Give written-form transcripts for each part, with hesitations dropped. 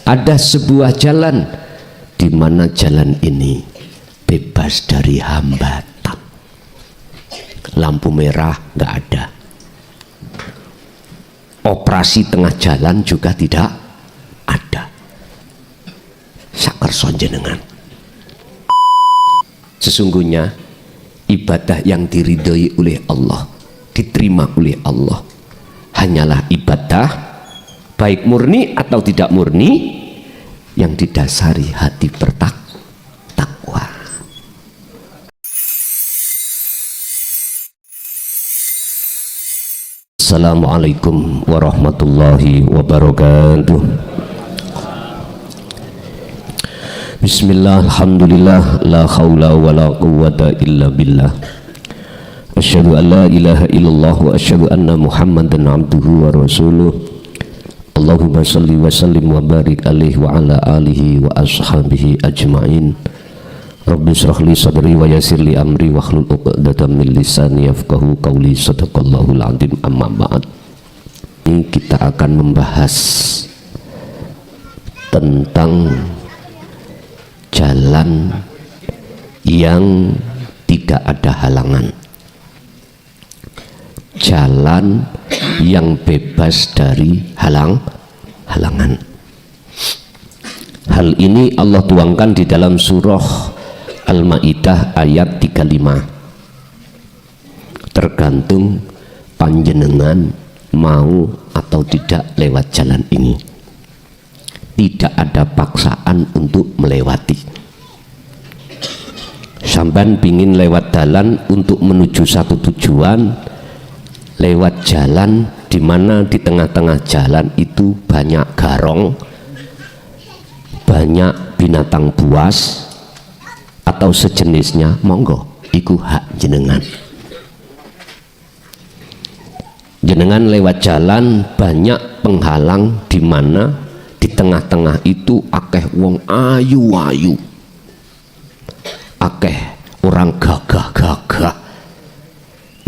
Ada sebuah jalan di mana jalan ini bebas dari hambatan. Lampu merah nggak ada. Operasi tengah jalan juga tidak ada. Sakerso jenengan. Sesungguhnya ibadah yang diridhoi oleh Allah, diterima oleh Allah, hanyalah ibadah baik murni atau tidak murni yang didasari hati bertakwa. Assalamualaikum warahmatullahi wabarakatuh. Bismillah, alhamdulillah, la khawla wa la quwwata illa billah. Asyhadu an la ilaha illallah wa asyhadu anna Muhammadan abduhu wa rasuluh. Allahumma salli wa sallim wa barik alaihi wa ala alihi wa ashabihi ajma'in. Rabbi shrah li sadri wa yassir li amri wa hlul 'uqdatam min lisani yafqahu qawli. Shadaqallahul azim. Amma ba'd. Ini kita akan membahas tentang jalan yang tidak ada halangan, jalan yang bebas dari halangan. Hal ini Allah tuangkan di dalam surah Al-Maidah ayat 35. Tergantung panjenengan mau atau tidak lewat jalan ini. Tidak ada paksaan untuk melewati. Sampean pingin lewat jalan untuk menuju satu tujuan, lewat jalan di mana di tengah-tengah jalan itu banyak garong, banyak binatang buas atau sejenisnya, monggo, iku hak jenengan. Jenengan lewat jalan banyak penghalang di mana di tengah-tengah itu akeh wong ayu-ayu, akeh orang gagah-gagah,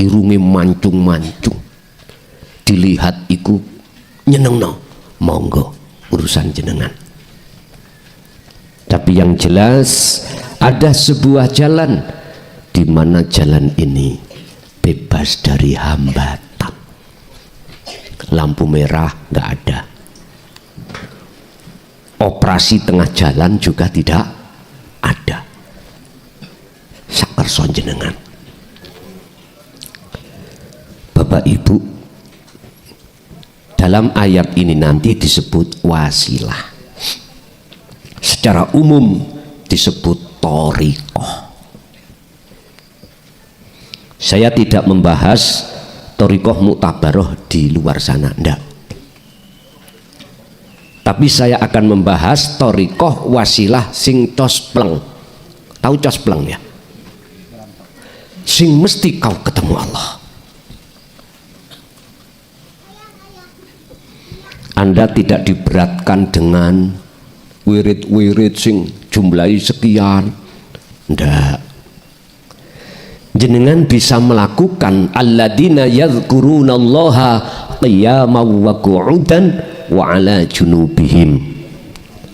irunge mancung-mancung, dilihat iku nyenengno, monggo urusan jenengan. Tapi yang jelas ada sebuah jalan di mana jalan ini bebas dari hambatan. Lampu merah nggak ada. Operasi tengah jalan juga tidak ada. Sakerso jenengan. Bapak Ibu, dalam ayat ini nanti disebut wasilah. Secara umum disebut thariqah. Saya tidak membahas thariqah muktabaroh di luar sana, enggak. Tapi saya akan membahas thariqah wasilah sing cospleng. Tahu cospleng ya? Sing mesti kau ketemu Allah. Anda tidak diberatkan dengan wirid-wirid sing jumlahi sekian, ndak. Jenengan bisa melakukan alladzina yadhkurunallaha qiyaman wa qu'udan wa ala junubihim.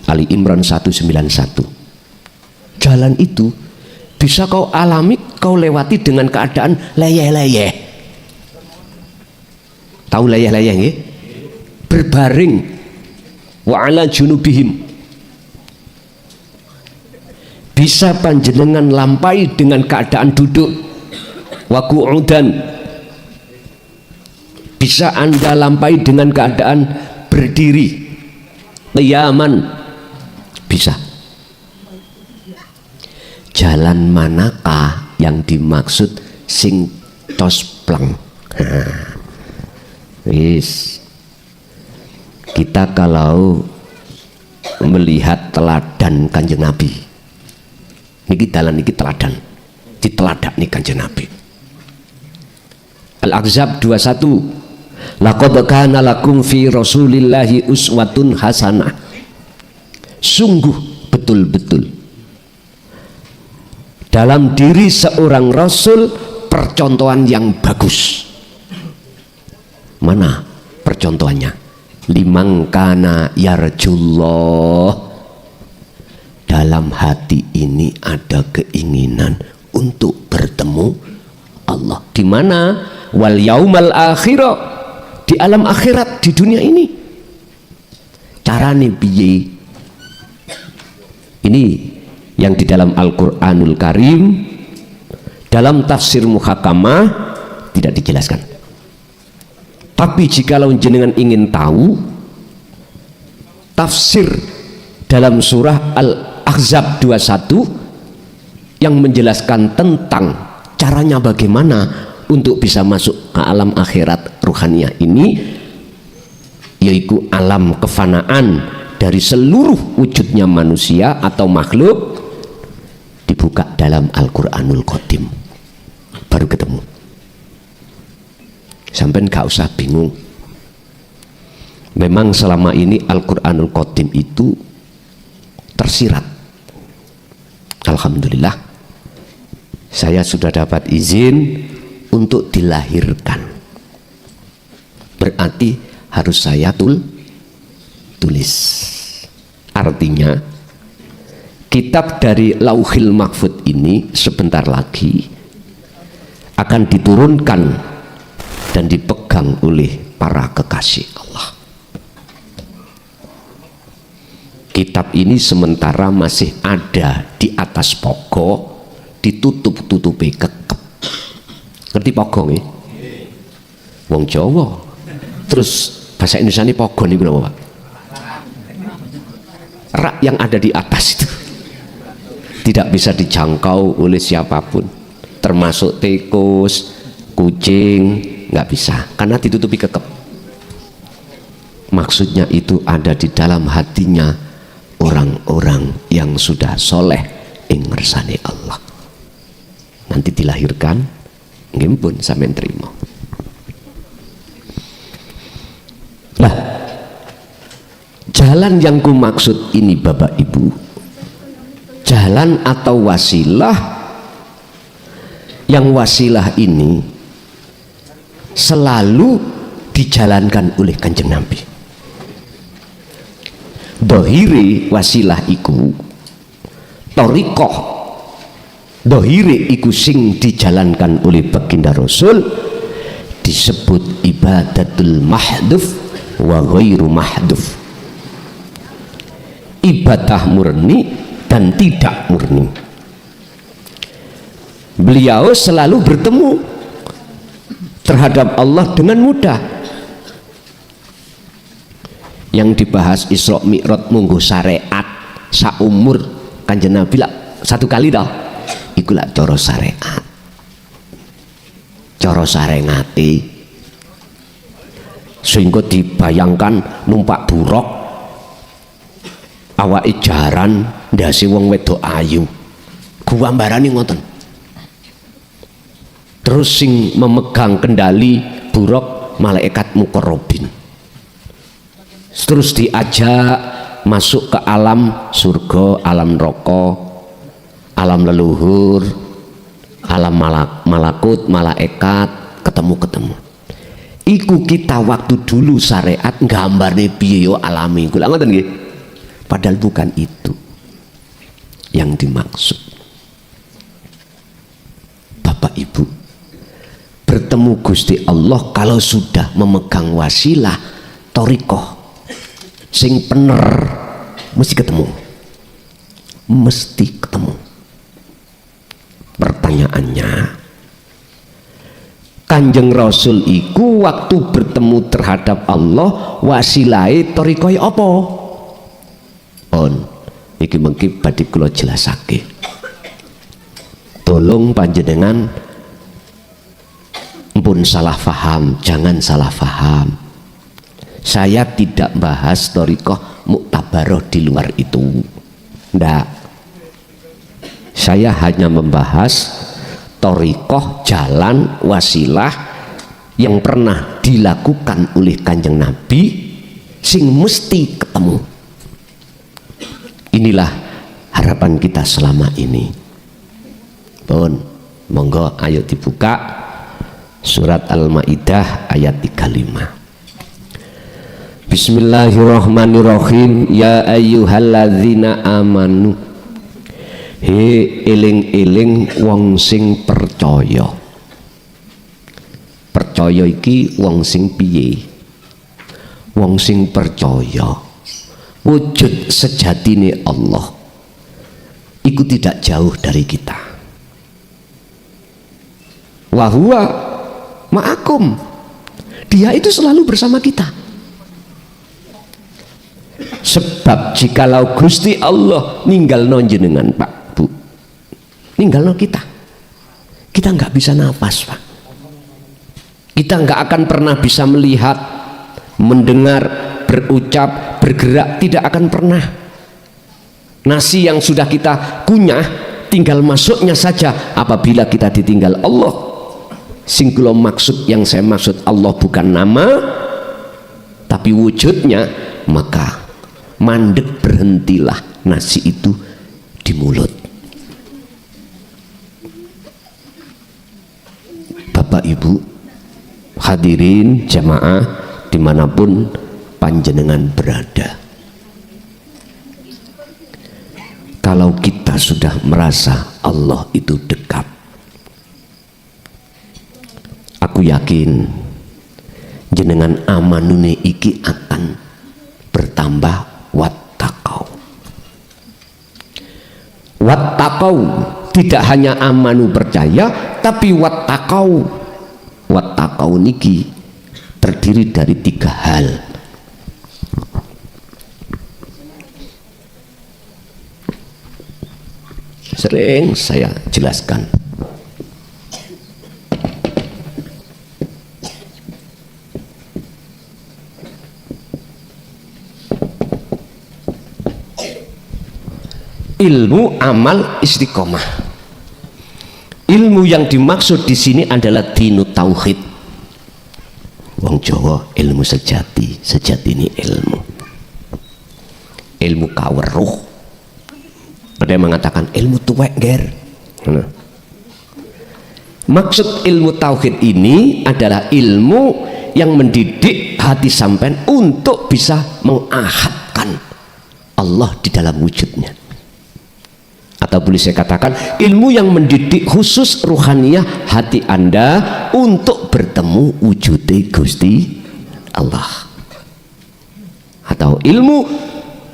Ali Imran 191. Jalan itu bisa kau alami, kau lewati dengan keadaan leyeh-leyeh. Tahu leyeh-leyeh nggih? Berbaring wa ala junubihim. Bisa panjenengan lampai dengan keadaan duduk, wa qu'udan. Bisa Anda lampai dengan keadaan berdiri, qiyaman, bisa. Jalan manakah yang dimaksud sing cospleng? Wis, kita kalau melihat teladan Kanjeng Nabi, niki dalan niki teladan, diteladak nih Kanjeng Nabi. Al-Ahzab 21. Laqad kana lakum fi Rasulillahi uswatun hasanah. Sungguh betul-betul dalam diri seorang Rasul percontohan yang bagus. Mana percontohannya? Liman kana yarjullah, dalam hati ini ada keinginan untuk bertemu Allah. Di mana? Wal yaumal akhirah, di alam akhirat, di dunia ini. Carane piye? Ini yang di dalam Al-Qur'anul Karim, dalam tafsir muhakamah tidak dijelaskan. Tapi jikalau jenengan ingin tahu, tafsir dalam surah Al-Ahzab 21 yang menjelaskan tentang caranya bagaimana untuk bisa masuk ke alam akhirat ruhaniyah ini, yaitu alam kefanaan dari seluruh wujudnya manusia atau makhluk, dibuka dalam Al-Qur'anul Qadim. Baru ketemu. Sampai gak usah bingung. Memang selama ini Al-Qur'anul Qadim itu tersirat. Alhamdulillah, saya sudah dapat izin untuk dilahirkan. Berarti harus saya tulis. Artinya kitab dari Lauhil Mahfud ini sebentar lagi akan diturunkan dan dipegang oleh para kekasih Allah. Kitab ini sementara masih ada di atas pokok, ditutup-tutupi kekep. Ngerti pokok nggih? Wong Jawa. Terus bahasa Indonesia ini pogon niku napa, Pak? Rak yang ada di atas itu tidak bisa dijangkau oleh siapapun, termasuk tikus, kucing, nggak bisa karena ditutupi kekep. Maksudnya itu ada di dalam hatinya orang-orang yang sudah soleh ing ngersani Allah. Nanti dilahirkan nggih pun sampeyan trimo. Lah, jalan yang ku maksud ini Bapak Ibu, jalan atau wasilah, yang wasilah ini selalu dijalankan oleh Kanjeng Nabi. Dohiri wasilah iku thariqah, dohiri iku sing dijalankan oleh baginda Rasul disebut ibadatul mahduf wa ghairu mahduf, ibadah murni dan tidak murni. Beliau selalu bertemu terhadap Allah dengan mudah. Yang dibahas Isra Mi'raj munggo syariat saumur Kanjeng Nabi lah satu kali dah. Iku lah cara syariat, cara sarengati, sehingga dibayangkan numpak buruk, awake jaran ndase wong wedok ayu, gambarane ngoten. Terus sing memegang kendali buruk malaikat muqarrabin. Terus diajak masuk ke alam surga, alam neraka, alam leluhur, alam malakut, malaikat, ketemu. Iku kita waktu dulu syariat nggambarne piye yo alami kula ngoten nggih. Padahal bukan itu yang dimaksud. Bapak Ibu, bertemu Gusti Allah kalau sudah memegang wasilah thariqah sing bener mesti ketemu. Pertanyaannya, Kanjeng Rasul iku waktu bertemu terhadap Allah wasilai thariqah apa? Iki mengki badhe kula jelasake. Tolong panjenengan pun salah faham, jangan salah faham. Saya tidak bahas thariqah muktabaroh di luar itu. Ndak. Saya hanya membahas thariqah jalan wasilah yang pernah dilakukan oleh Kanjeng Nabi sing mesti ketemu. Inilah harapan kita selama ini. Pun monggo ayo dibuka surat Al-Maidah ayat 35. Bismillahirrahmanirrahim. Ya ayyuhalladzina amanu, he eling-eling wong sing percaya. Percaya iki wong sing piye? Wong sing percaya wujud sejatine Allah iku tidak jauh dari kita. Wa huwa ma'akum, dia itu selalu bersama kita. Sebab jikalau Gusti Allah ninggalno jenengan Pak Bu, ninggalno kita nggak bisa nafas Pak, kita nggak akan pernah bisa melihat, mendengar, berucap, bergerak, tidak akan pernah. Nasi yang sudah kita kunyah tinggal masuknya saja apabila kita ditinggal Allah. Singkulo maksud, yang saya maksud Allah bukan nama tapi wujudnya, maka mandek berhentilah nasi itu di mulut. Bapak Ibu hadirin jamaah dimanapun panjenengan berada, kalau kita sudah merasa Allah itu dekat, aku yakin jenengan amanune iki akan bertambah. Wattaqau, tidak hanya amanu percaya, tapi wattaqau. Wattaqau niki terdiri dari 3 hal. Sering saya jelaskan. Ilmu, amal, istiqomah. Ilmu yang dimaksud di sini adalah dinu tauhid. Wong Jawa ilmu sejati, sejati ini ilmu. Ilmu kaweruh. Ada yang mengatakan ilmu tuwek ger. Nah. Maksud ilmu tauhid ini adalah ilmu yang mendidik hati sampean untuk bisa mengahadkan Allah di dalam wujudnya. Atau boleh saya katakan ilmu yang mendidik khusus ruhaniyah hati Anda untuk bertemu wujud Gusti Allah. Atau ilmu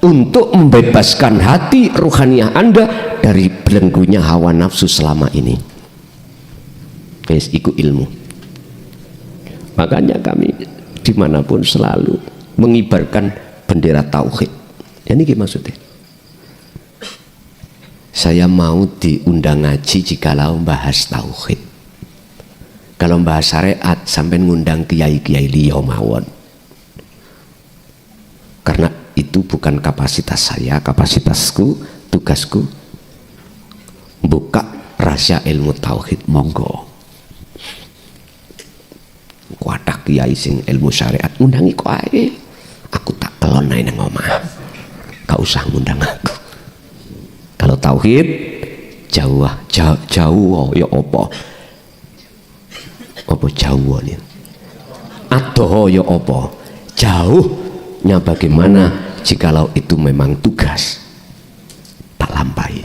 untuk membebaskan hati ruhaniyah Anda dari belenggunya hawa nafsu selama ini. Wes iku ilmu. Makanya kami dimanapun selalu mengibarkan bendera tauhid. Ini gimana maksudnya? Saya mau diundang ngaji jikalau bahas tauhid. Kalau bahas syariat sampai ngundang kiai-kiai liya mawon. Karena itu bukan kapasitas saya, kapasitasku, tugasku buka rahasia ilmu tauhid, monggo. Kuatak kiai sing ilmu syariat ngundangi kok ae. Aku tak kelon nang omah. Gak usah ngundang aku. Kalau tauhid jauh ya apa jauh nih, atau ya apa jauhnya bagaimana jikalau itu memang tugas tak lampahi.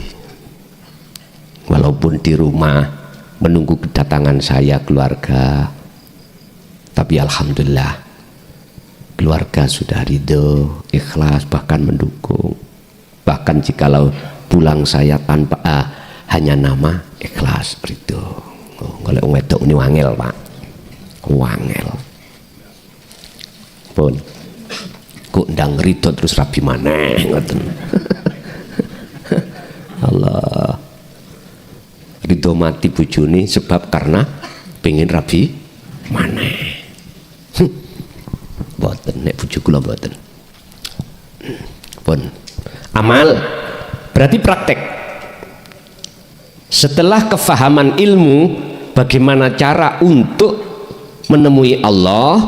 Walaupun di rumah menunggu kedatangan saya keluarga, tapi alhamdulillah keluarga sudah ridho, ikhlas, bahkan mendukung. Bahkan jikalau pulang saya tanpa hanya nama, ikhlas, ridho. Kalau wedok ini wangel Pak, wangel pun kok ndang ridho terus rabi maneh ngoten. Allah ridho mati bojone sebab karena pengen rabi maneh. Mboten nek bojo kula mboten. Pun amal berarti praktek. Setelah kefahaman ilmu bagaimana cara untuk menemui Allah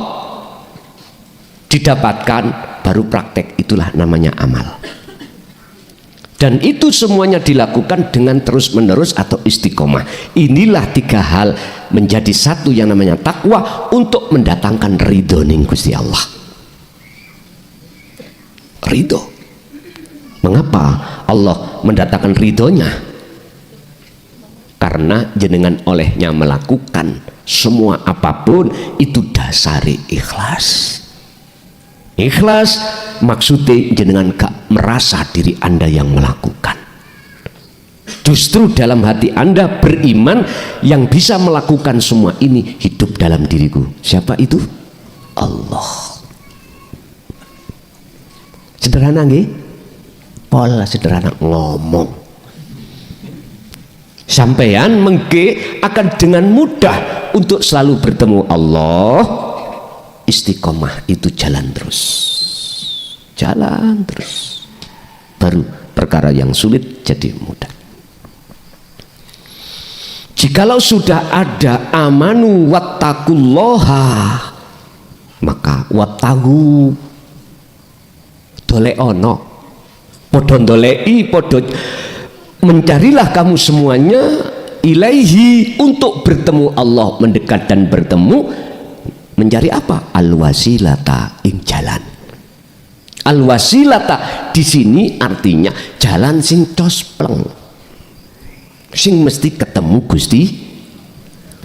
didapatkan, baru praktek, itulah namanya amal. Dan itu semuanya dilakukan dengan terus menerus atau istiqomah. Inilah 3 hal menjadi satu yang namanya takwa untuk mendatangkan ridho ning Gusti Allah. ridho. Mengapa Allah mendatangkan ridhonya? Karena jenengan olehnya melakukan semua apapun itu dasari ikhlas. Ikhlas maksudnya jenengan gak merasa diri Anda yang melakukan. Justru dalam hati Anda beriman yang bisa melakukan semua ini hidup dalam diriku. Siapa itu? Allah. Sederhana nggih? Pola sederhana ngomong. Sampeyan mengke akan dengan mudah untuk selalu bertemu Allah. Istiqomah itu jalan terus. Jalan terus. Baru perkara yang sulit jadi mudah. Jikalau sudah ada amanu wattaqullaha, maka wattahu dole ono podo dolei podo mencarilah kamu semuanya ilaihi untuk bertemu Allah, mendekat dan bertemu. Mencari apa? Al-wasilata ing jalan. Al-wasilata di sini artinya jalan sing cospleng, sing mesti ketemu Gusti.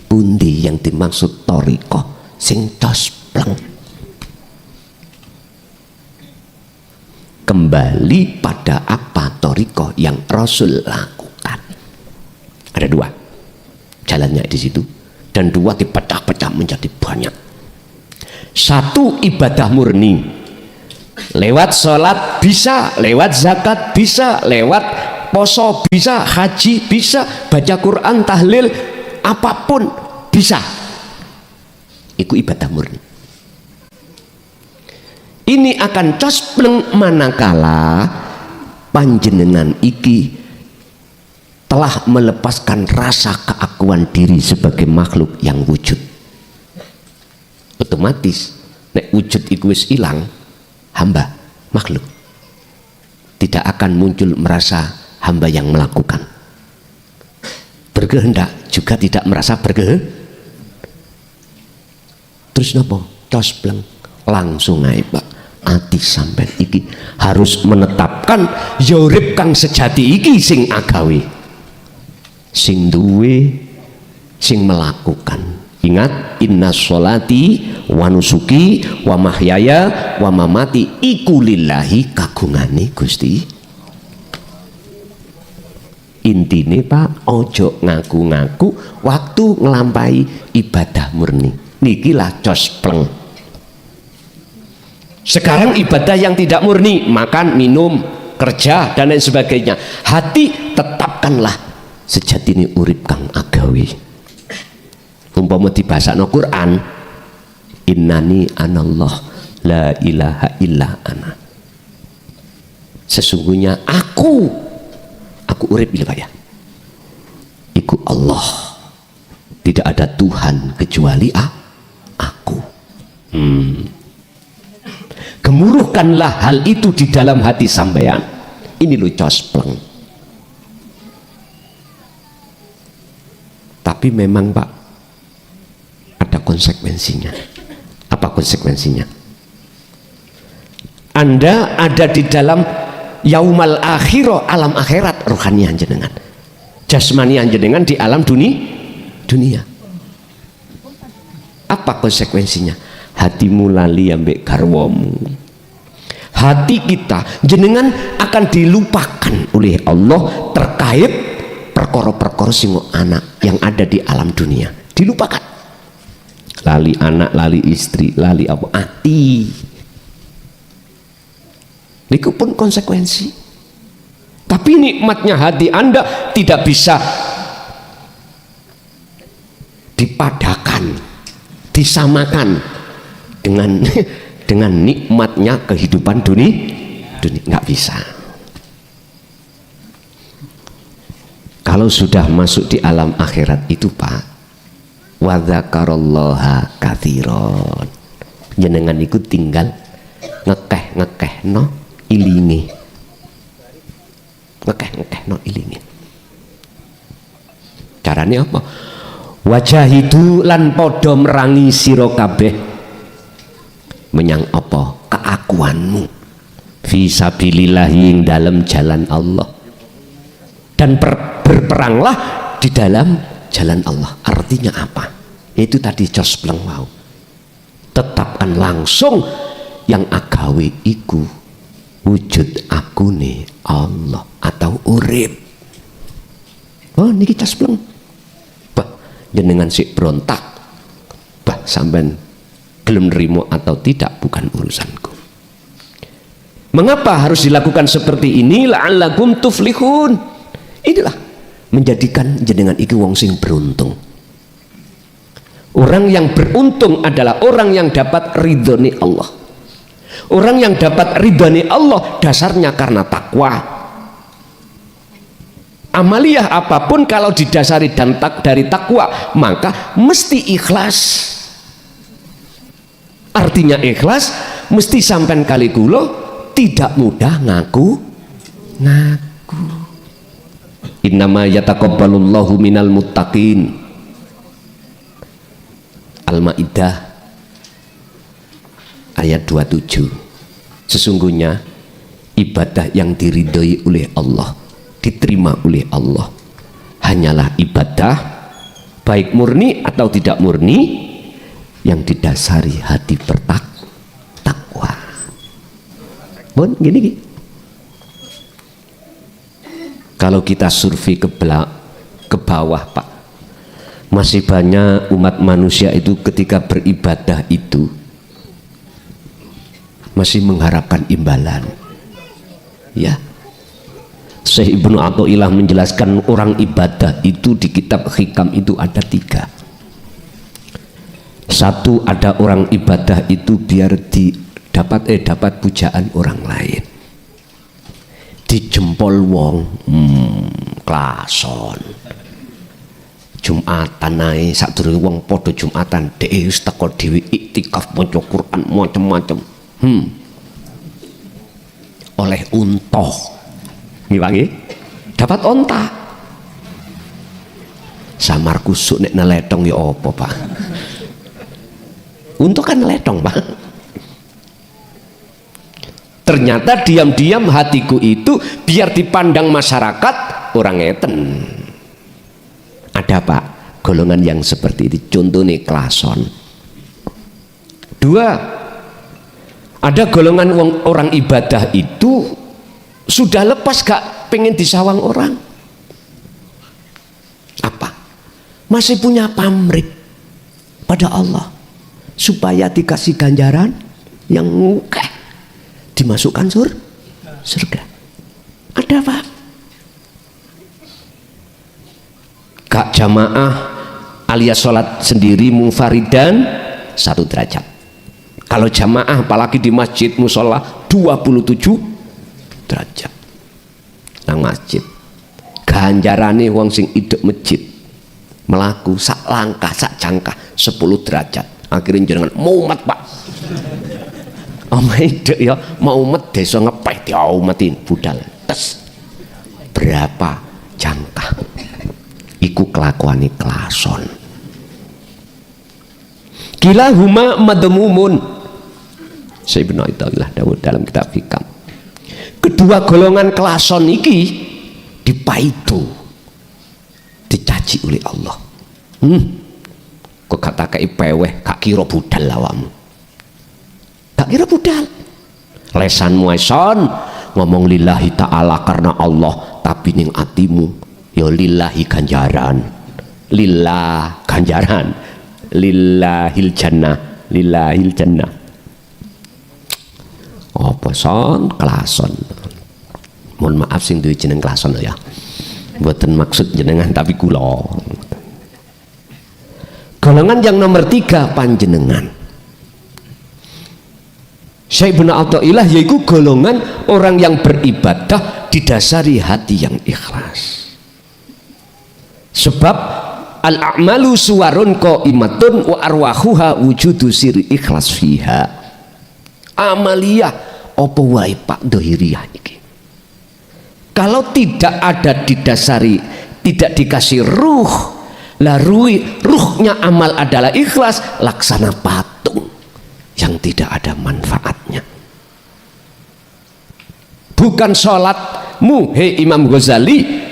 Pundi yang dimaksud thariqah sing cospleng? Kembali pada apa thariqah yang Rasul lakukan. Ada dua jalannya di situ, dan dua dipecah-pecah menjadi banyak. Satu ibadah murni, lewat sholat bisa, lewat zakat bisa, lewat poso bisa, haji bisa, baca Quran, tahlil, apapun bisa. Itu ibadah murni. Ini akan cospleng manakala panjenengan iki telah melepaskan rasa keakuan diri sebagai makhluk yang wujud. Otomatis nek wujud iku wis ilang, hamba makhluk tidak akan muncul merasa hamba yang melakukan. Berkehendak juga tidak merasa berkehendak. Terus napa? Cospleng langsung ae Pak. Ati sampean iki harus menetapkan ya urip kang sejati iki sing agawe, sing duwe, sing melakukan. Ingat, inna sholati wa nusuki wa mahyaya wa mamati iku lillahi kagungane Gusti. Intine Pak, ojo ngaku-ngaku waktu ngelampai ibadah murni. Niki lah cospleng. Sekarang ibadah yang tidak murni, makan, minum, kerja dan lain sebagainya. Hati tetapkanlah sejatine urip kang agawe. Umpama dibasakno Quran, innani anallah la ilaha illa ana. Sesungguhnya aku urip bila ya. Iku Allah. Tidak ada Tuhan kecuali aku. Gemuruhkanlah hal itu di dalam hati sampean. Ini lu cospleng. Tapi memang Pak, ada konsekuensinya. Apa konsekuensinya? Anda ada di dalam yaumal akhirah, alam akhirat rohani jenengan, jasmani jenengan di alam dunia. Apa konsekuensinya? Hatimu lali ambek garwamu. Hati kita jenengan akan dilupakan oleh Allah terkait perkara-perkara sing anak yang ada di alam dunia. Dilupakan. Lali anak, lali istri, lali apa? Ati. Itu pun konsekuensi. Tapi nikmatnya hati Anda tidak bisa dipadakan, disamakan dengan nikmatnya kehidupan dunia, nggak bisa. Kalau sudah masuk di alam akhirat itu Pak, wa dzakarallaha katsiran, jenengan iku tinggal ngekeh no ilinge, ngekeh no ilinge. Caranya apa? Wajahidu lan podo merangi sira kabeh menyang apa? Keakuanmu Fisabilillah ing dalam jalan Allah. Dan berperanglah di dalam jalan Allah. Artinya apa? Itu tadi cospleng mau. Tetapkan langsung yang agawe iku wujud akune Allah atau urip. Oh niki cospleng. Bah jenengan sik berontak. Bah sampean gelem nrimo atau tidak bukan urusanku. Mengapa harus dilakukan seperti ini? La'allakum tuflihun. Inilah menjadikan jenengan iki wong sing beruntung. Orang yang beruntung adalah orang yang dapat ridhoni Allah. Orang yang dapat ridhoni Allah dasarnya karena takwa. Amaliyah apapun kalau didasari dari takwa maka mesti ikhlas. Artinya ikhlas mesti sampean kali kula tidak mudah ngaku. Innama yataqabbalullahu minal muttaqin. Al-Maidah ayat 27. Sesungguhnya ibadah yang diridhoi oleh Allah, diterima oleh Allah, hanyalah ibadah baik murni atau tidak murni yang didasari hati bertakwa. Bon, gini. Kalau kita survei ke bawah Pak, masih banyak umat manusia itu ketika beribadah itu masih mengharapkan imbalan. Ya, Syekh Ibnu Athaillah menjelaskan orang ibadah itu di kitab Hikam itu ada 3. Satu, ada orang ibadah itu biar dapat pujaan orang lain, dijempol wong, klason. Jumatan naik sadurunge wong padha Jumatan dhek wis teko dhewe iktikaf maca Quran macam-macam. Oleh unta. Nggih, dapat onta. Samar kusuk nek neletong ya apa, Pak? Unta kan neletong, Pak. Ternyata diam-diam hatiku itu biar dipandang masyarakat orang ngeten. Ada Pak golongan yang seperti itu, contohnya klason. 2, ada golongan orang ibadah itu sudah lepas gak pengen disawang orang. Apa? Masih punya pamrih pada Allah supaya dikasih ganjaran yang dimasukkan surga. Ada Pak. Gak jamaah alias sholat sendiri munfaridan 1 derajat. Kalau jamaah apalagi di masjid musola 27 derajat. Nang masjid ganjarane wong sing idek masjid melaku sak langkah sak jangkah 10 derajat. Akhirnya jenengan maumet Pak. Idek ya maumet desa ngepeh diaumetin budal. Tes berapa jangkah? Iku kelakuane klason. Kilahuma madmumun. Saya Ibnu Athaillah dawuh dalam kitab Hikam. Kedua golongan klason iki dipaido, dicaci oleh Allah. Kok kata kei peweh, gak kira budal awakmu. Gak kira budal. Lesanmu eson ngomong lillahi ta'ala karena Allah, tapi ning atimu ya lillahi ganjaran, lillah ganjaran, lillahil jannah, lillahil jannah. Apa son klason? Mohon maaf sing duwe jeneng klason ya. Mboten maksud jenengan tapi kula. Golongan yang nomor 3 panjenengan. Syekh Ibnu Athaillah yaitu golongan orang yang beribadah didasari hati yang ikhlas. Sebab al-a'malu suwarun qaimatun wa arwahuha wujudu siri ikhlas fiha. Amaliyah apa wae Pak dohiriyah iki. Kalau tidak ada didasari, tidak dikasih ruh, ruhnya amal adalah ikhlas, laksana patung yang tidak ada manfaatnya. bukan sholatmu hei Imam Ghazali,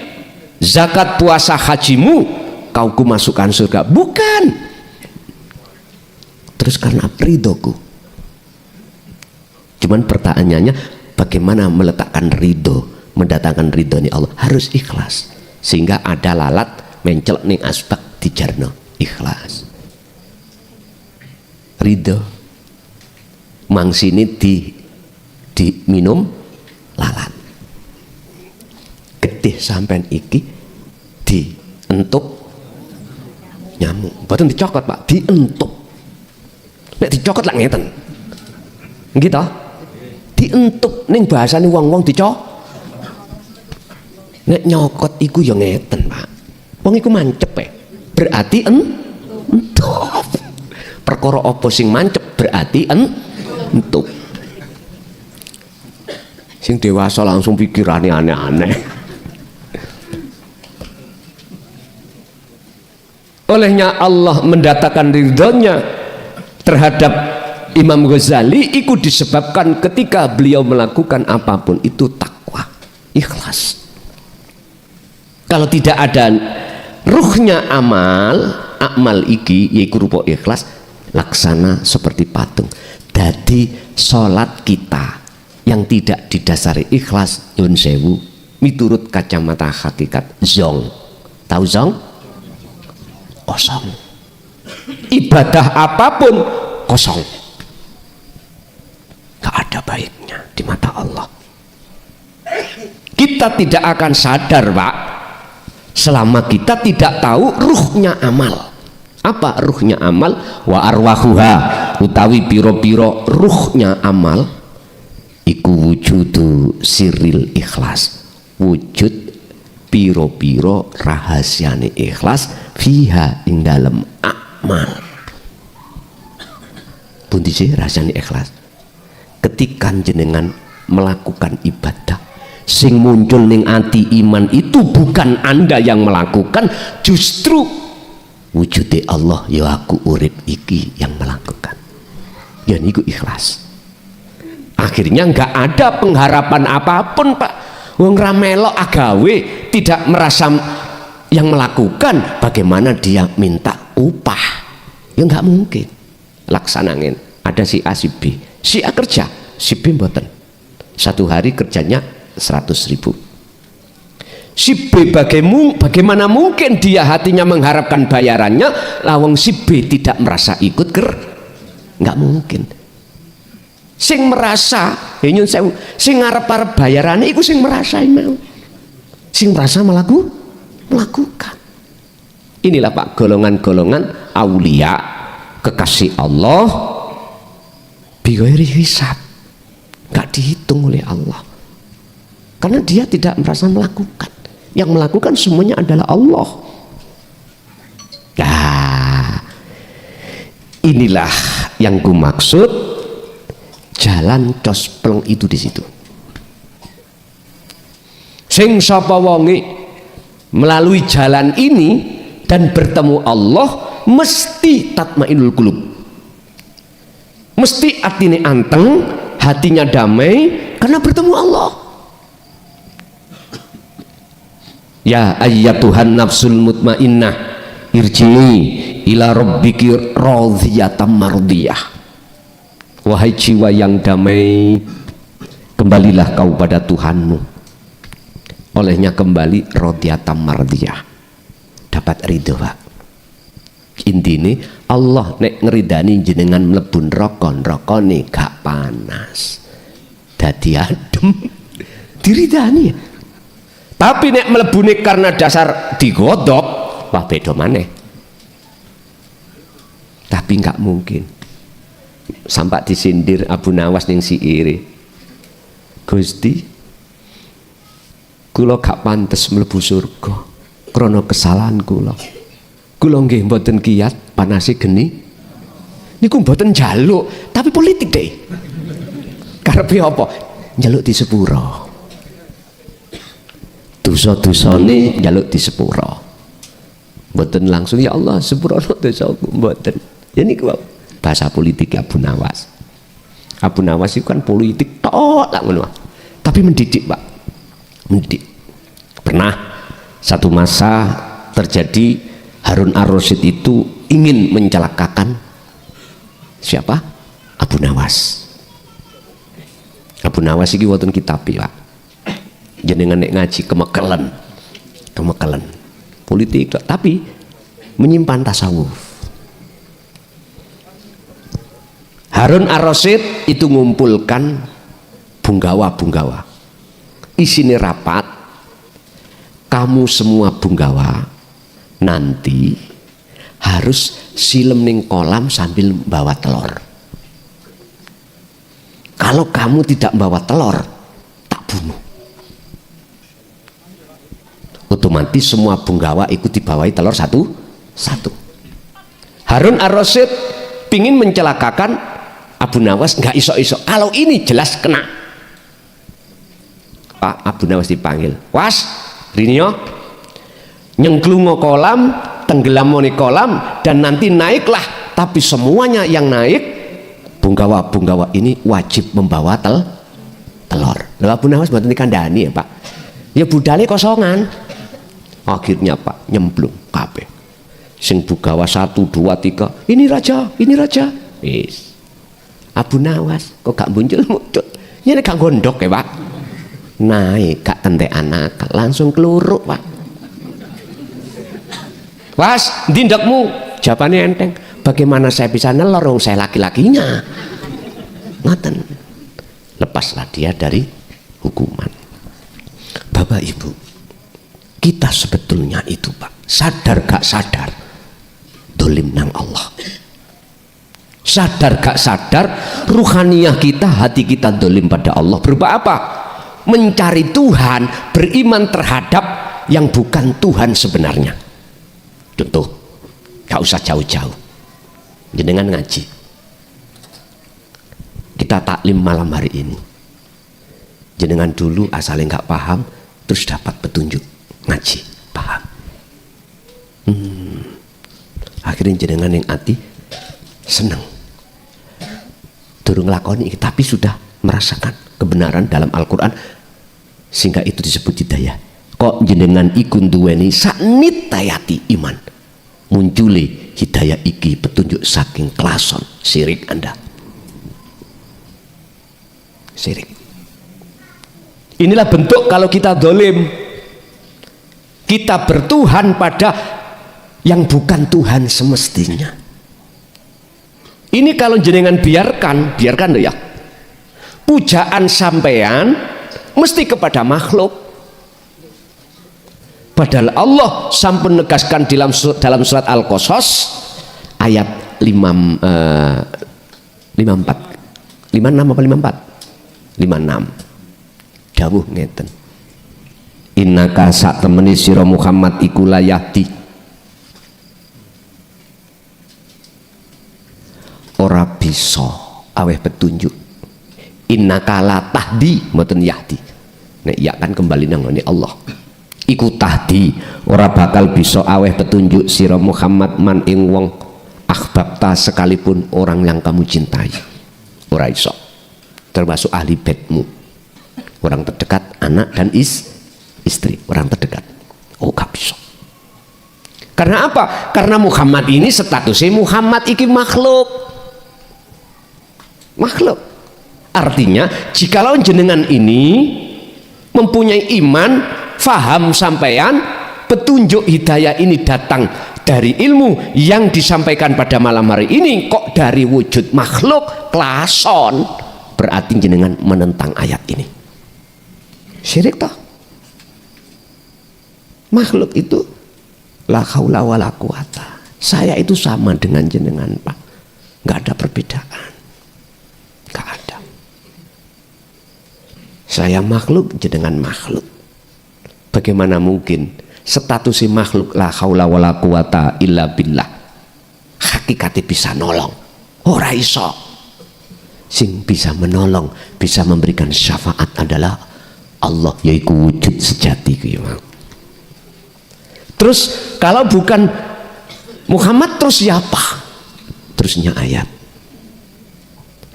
zakat puasa hajimu kau ku masukkan surga, bukan. Terus karena ridhoku. Cuman pertanyaannya bagaimana meletakkan ridho, mendatangkan ridhonya Allah, harus ikhlas. Sehingga ada lalat mencelok ning asbak dijarno ikhlas. Ridho mangsini diminum lalat. Getih sampean iki dientuk nyamuk. Mboten dicokot, Pak, dientuk. Nek dicokot lak ngeten. Gitu. Dientuk ning bahasane wong-wong dicok. Nek nyokot iku ya ngeten, Pak. Wong iku mancep berarti entuk. Perkara apa sing mancep berarti entuk. Sing dewasa langsung pikirane aneh-aneh. Olehnya Allah mendatangkan ridhonya terhadap Imam Ghazali itu disebabkan ketika beliau melakukan apapun itu takwa, ikhlas. Kalau tidak ada ruhnya amal iki yaitu rupa ikhlas, laksana seperti patung. Jadi sholat kita yang tidak didasari ikhlas, nyun sewu, miturut kacamata hakikat zong. Tahu zong? Kosong. Ibadah apapun kosong, gak ada baiknya di mata Allah. Kita tidak akan sadar, Pak, selama kita tidak tahu ruhnya amal. Apa ruhnya amal? Wa arwahuha, utawi piro-piro ruhnya amal iku wujudu siril ikhlas, wujud piro-piro rahasiane ikhlas fiha ing dalem amal. Pundi sih rahasiane ikhlas? Ketika jenengan melakukan ibadah sing muncul ning ati iman itu bukan Anda yang melakukan, justru wujude Allah, ya aku urip iki yang melakukan. Ya niku ikhlas. Akhirnya nggak ada pengharapan apapun, Pak. Wong ra melok agawe, tidak merasa yang melakukan, bagaimana dia minta upah? Ya nggak mungkin. Laksanain. Ada si A si B. Si A kerja, si B mboten. Satu hari kerjanya 100.000. Si B bagaimana mungkin dia hatinya mengharapkan bayarannya, lawang si B tidak merasa ikut nggak mungkin. Sing merasa nyun sewu, sing ngarep-arep bayarane iku sing merasa mau, sing merasa melakukan. Inilah, Pak, golongan-golongan aulia, kekasih Allah, bighairi hisab, nggak dihitung oleh Allah, karena dia tidak merasa melakukan. Yang melakukan semuanya adalah Allah. Nah, inilah yang ku maksud jalan cospleng itu di situ. Sing sapa wonge melalui jalan ini dan bertemu Allah, mesti tatmainul qulub, mesti atine anteng, hatinya damai karena bertemu Allah. Ya ayyatuhan nafsul mutmainnah irji'i ila rabbiki radhiyatan mardiyah. Wahai jiwa yang damai, kembalilah kau pada Tuhanmu. Olehnya kembali radhiyatan mardiyah, dapat ridho, Pak. Intine Allah nek ngeridani jenengan mlebu neraka, nih gak panas, dadi adem, diridani. Tapi nek mlebune karena dasar digodok, wah beda maneh. Tapi nggak mungkin. Sampai disindir Abu Nawas ning siire. Gusti, kula gak pantes mlebu surga krana kesalahan kula. Kula nggih mboten kiyat panase geni. Niku mboten njaluk, tapi politik deh. Karepe apa? Njaluk di sepuro. Dosa-dosane njaluk di sepuro. Mboten langsung ya Allah sepurana dosaku, mboten. Ya niku bahasa politik Abu Nawas. Abu Nawas itu kan politik tok lah ngono. tapi mendidik Pak, mendidik. Pernah satu masa terjadi Harun ar-Rasyid itu ingin mencelakakan siapa? Abu Nawas. Abu Nawas ini wonten kitab Pak, jenengan nek ngaji kemekelen politik tapi menyimpan tasawuf. Harun ar-Rasyid itu ngumpulkan bunggawa-bunggawa, isine rapat, kamu semua bunggawa nanti harus silem ning kolam sambil bawa telur. Kalau kamu tidak bawa telur, tak bunuh. Otomatis semua bunggawa ikut dibawahi telur satu-satu. Harun ar-Rasyid pingin mencelakakan Abu Nawas, nggak iso-iso. Kalau ini jelas kena. Pak Abu Nawas dipanggil, was Rinio nyengklungo kolam, tenggelam di kolam, dan nanti naiklah, tapi semuanya yang naik bunggawa-bunggawa ini wajib membawa telur. Lalu Abu Nawas buat dikandani ya Pak, ya budale kosongan. Akhirnya Pak nyemplung kabeh. Sing bunggawa 1, 2, 3, ini raja. Yes. Abu Nawas kok gak muncul, ini gak gondok ya Pak, naik gak tentek anak, langsung keluruk Pak. Was dindakmu, jawabannya enteng, bagaimana saya bisa nelor, saya laki-lakinya. Ngoten. Lepaslah dia dari hukuman. Bapak Ibu, kita sebetulnya itu Pak, sadar gak sadar dolim nang Allah. Sadar gak sadar ruhaniyah kita, hati kita dolim pada Allah. Berupa apa? Mencari Tuhan, beriman terhadap yang bukan Tuhan sebenarnya. Contoh, gak usah jauh-jauh, jenengan ngaji, kita taklim malam hari ini, jenengan dulu asalnya gak paham, terus dapat petunjuk ngaji, paham. Akhirnya jenengan yang hati senang, durung lakoni tapi sudah merasakan kebenaran dalam Al-Quran, sehingga itu disebut hidayah. Kok jenengan ikun duweni saknit tayati iman, munculi hidayah iki petunjuk saking kelason sirik Anda. Sirik. Inilah bentuk kalau kita dolim, kita bertuhan pada yang bukan Tuhan semestinya. Ini kalau jenengan biarkan ya, pujaan sampean mesti kepada makhluk. Padahal Allah sampun negaskan dalam surat Al-Qasas ayat 56 apa 54? 56. Dawuh ngeten. Innaka sak temeni sira Muhammad iku layati, ora bisa aweh petunjuk. Innaka la tahdi mboten yahdi. Nek ya kan kembali nang ngene Allah. Iku tahdi, ora bakal bisa aweh petunjuk sira Muhammad man ing wong akhbabta, sekalipun orang yang kamu cintai. Ora iso. Termasuk ahli bedmu, orang terdekat, anak dan istri, orang terdekat. Oh gak bisa. Karena apa? Karena Muhammad ini statusnya Muhammad iki makhluk. Artinya jikalau jenengan ini mempunyai iman, faham sampean, petunjuk hidayah ini datang dari ilmu yang disampaikan pada malam hari ini kok dari wujud makhluk klason, berarti jenengan menentang ayat ini. Syirik toh. Makhluk itu la haula wala quwata. Saya itu sama dengan jenengan Pak, nggak ada perbedaan, nggak ada. Saya makhluk, jenengan makhluk. Bagaimana mungkin status makhluk la haula wala quwata illa billah hakikatnya bisa nolong? Ora iso. Sing bisa menolong, bisa memberikan syafaat adalah Allah, yaitu wujud sejati. Terus kalau bukan Muhammad terus siapa? Terusnya ayat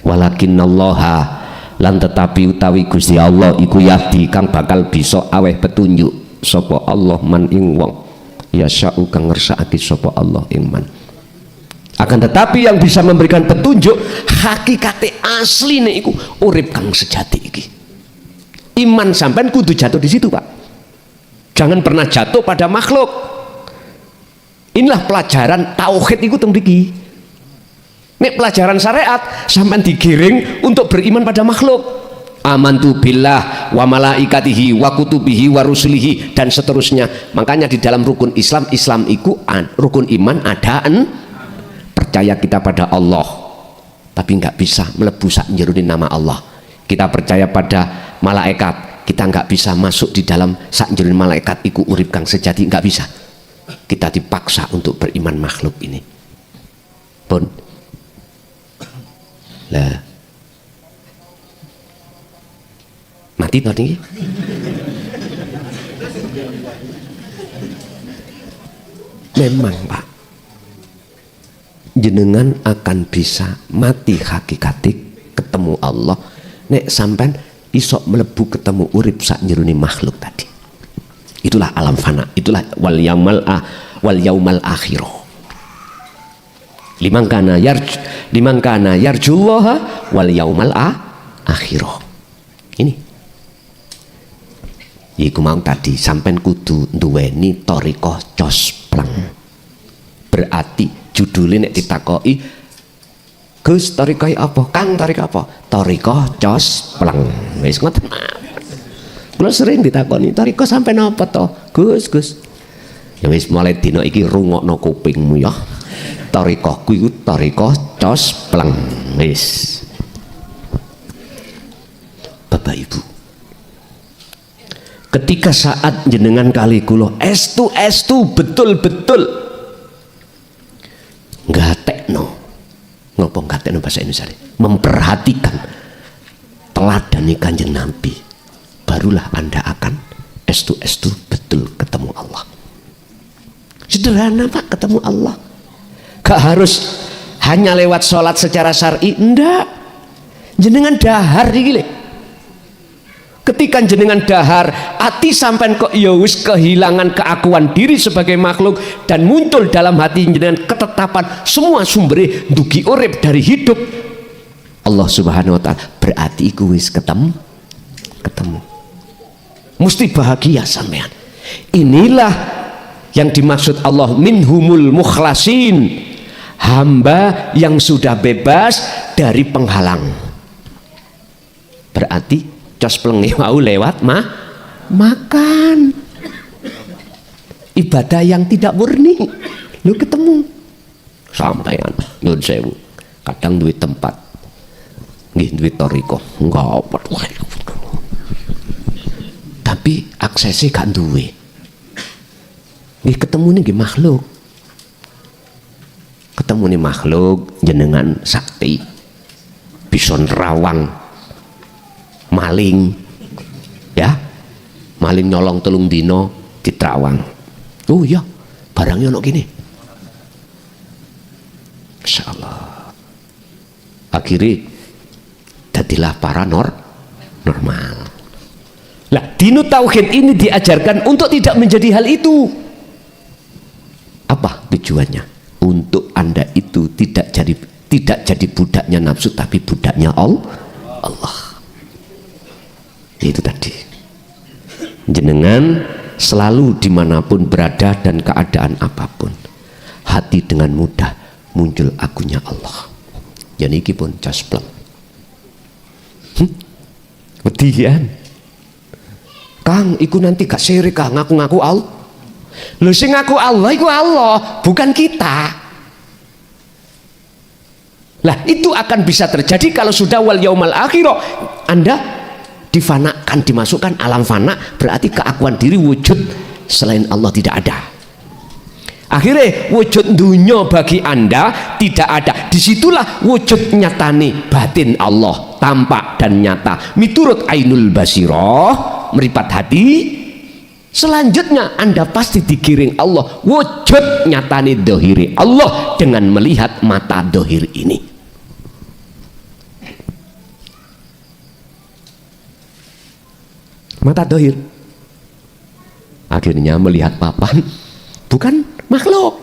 walakinnallaha lan tetapi utawi Gusti Allah iku yahdi kang bakal bisa aweh petunjuk sapa Allah man ing wong ya sya'u kang ngersakake sapa Allah ing man. Akan tetapi yang bisa memberikan petunjuk hakikate asline iku urip kang sejati iki. Iman sampean kudu jatuh di situ, Pak. Jangan pernah jatuh pada makhluk. Inilah pelajaran tauhid itu teng mriki. Nek pelajaran syariat sampean digiring untuk beriman pada makhluk. Amantu billah wa malaikatihi wa kutubihi wa rusulihi dan seterusnya. Makanya di dalam rukun Islam iku rukun iman ada percaya kita pada Allah. Tapi nggak bisa mlebu sak njerone nama Allah. Kita percaya pada malaikat, kita nggak bisa masuk di dalam sak njerone malaikat iku urip kang sejati, nggak bisa. Kita dipaksa untuk beriman makhluk ini. Pun lah mati tadi. Memang Pak, jenengan akan bisa mati hakikati ketemu Allah nek sampean isok melebu ketemu urip sak njerone makhluk tadi. Itulah alam fana, itulah wal yaumal akhirah. Liman kana yarjullaha wal yaumal akhirah. Ini iku mau tadi sampean kudu duweni thariqah cospleng. Berarti judulnya nek ditakoki Gus thariqah apa? Kang thariqah apa? Thariqah cospleng. Wis ngoten. Kula sering ditakoni thariqah sampean apa to? Gus. Ya wis mulai dina iki rungokno kupingmu ya. Thariqahku iku thariqah cospleng. Wis. Bapak Ibu, ketika saat jenengan kali kula estu betul-betul ngatekno, ngopo ngatekno bahasa Indonesia, memperhatikan teladani Kanjeng Nabi, barulah Anda akan estu betul ketemu Allah. Sederhana Pak, ketemu Allah. Gak harus hanya lewat sholat secara syar'i, enggak. Jenengan dahar iki. Ketika jenengan dahar, hati sampai kok ya wis kehilangan keakuan diri sebagai makhluk dan muncul dalam hati jenengan ketetapan semua sumber dugi urip dari hidup Allah Subhanahu wa taala, berarti iku wis ketemu. Mesti bahagia sampean. Inilah yang dimaksud Allah minhumul mukhlasin, hamba yang sudah bebas dari penghalang. Berarti cospleng mau lewat makan ibadah yang tidak murni lu ketemu sampean nyun sewu kadang duit tempat nggih duit thariqah enggak apa tapi aksesnya gak duwe nggih ketemu nih makhluk jenengan sakti bisa nerawang maling ya, maling nyolong 3 dino ditrawang. Oh iya, barangnya ono gini. Insyaallah. Akhirnya jadilah para normal. Lah, dinu tauhid ini diajarkan untuk tidak menjadi hal itu. Apa tujuannya? Untuk Anda itu tidak jadi budaknya nafsu, tapi budaknya Allah. Itu tadi, jenengan selalu dimanapun berada dan keadaan apapun, hati dengan mudah muncul akunya Allah. Jadi iki pun cospleng. Bedian Kang, iku nanti gak syirik Kang, ngaku-ngaku Allah. Lho sing ngaku Allah iku Allah, bukan kita. Lah itu akan bisa terjadi kalau sudah wal yaumal akhirah Anda difanakan, dimasukkan alam fana, berarti keakuan diri wujud selain Allah tidak ada. Akhirnya wujud dunia bagi Anda tidak ada. Disitulah wujud nyatane batin Allah, tampak dan nyata miturut ainul basirah, meripat hati. Selanjutnya Anda pasti digiring Allah, wujud nyatane dohiri Allah dengan melihat mata dohir ini. mata dohir. Akhirnya melihat papan bukan makhluk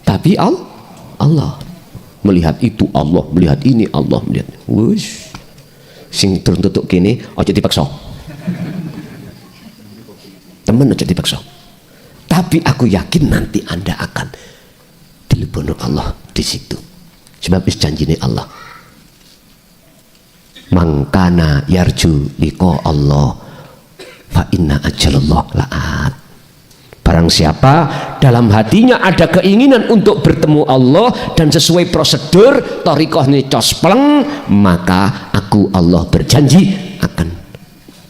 tapi Allah. Melihat itu Allah, melihat ini Allah, melihat. Wush. Sing turun tutuk kene aja dipaksa. Temen aja dipaksa. Tapi aku yakin nanti Anda akan dileboni Allah di situ. Sebab wis janjine Allah. Mangkana yarju liqa Allah fa inna ajalallah la'at. Barang siapa dalam hatinya ada keinginan untuk bertemu Allah dan sesuai prosedur thariqahnya cospleng, maka aku Allah berjanji akan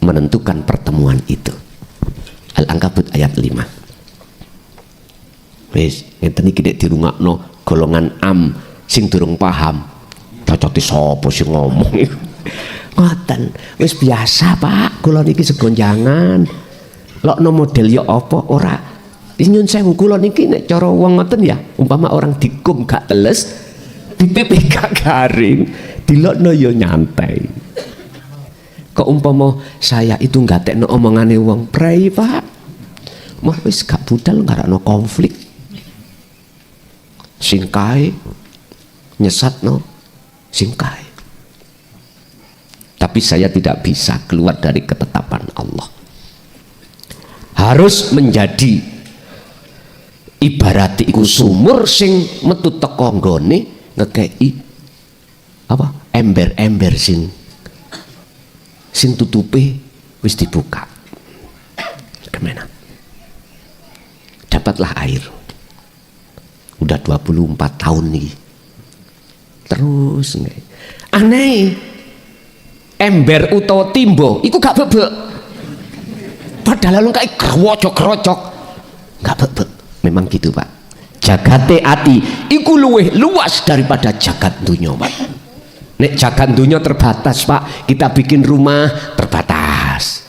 menentukan pertemuan itu. Al-Ankabut ayat 5. Wis ngeten iki nek dirungokno golongan am sing durung paham. Cocote sapa sing ngomong iku? Ngoten, wis biasa Pak, kula niki segonjangan. Lokno model ya apa ora? Nyun sewu kula niki nek cara wong ngoten ya, umpama orang dikum gak teles, dipipi gak garing, dilokno ya nyantai. Kok umpama saya itu nggatekno omongane wong prei Pak. Mah wis gak budal ngarakno konflik. Sing kae nyesatno sing kae. Tapi saya tidak bisa keluar dari ketetapan Allah. Harus menjadi ibarat iku sumur sing metu teko nggone ngekei apa ember-ember sing tutupe wis dibuka. Kemana? Dapatlah air. Udah 24 tahun nih. Terus nih. Aneh. Ember utawa timbo iku gak bebek. Padahal lu kayak kerocok gak bebek. Memang gitu Pak. Jagate ati iku luwih luas daripada jagat dunya Pak. Nek jagat dunya terbatas Pak, kita bikin rumah terbatas,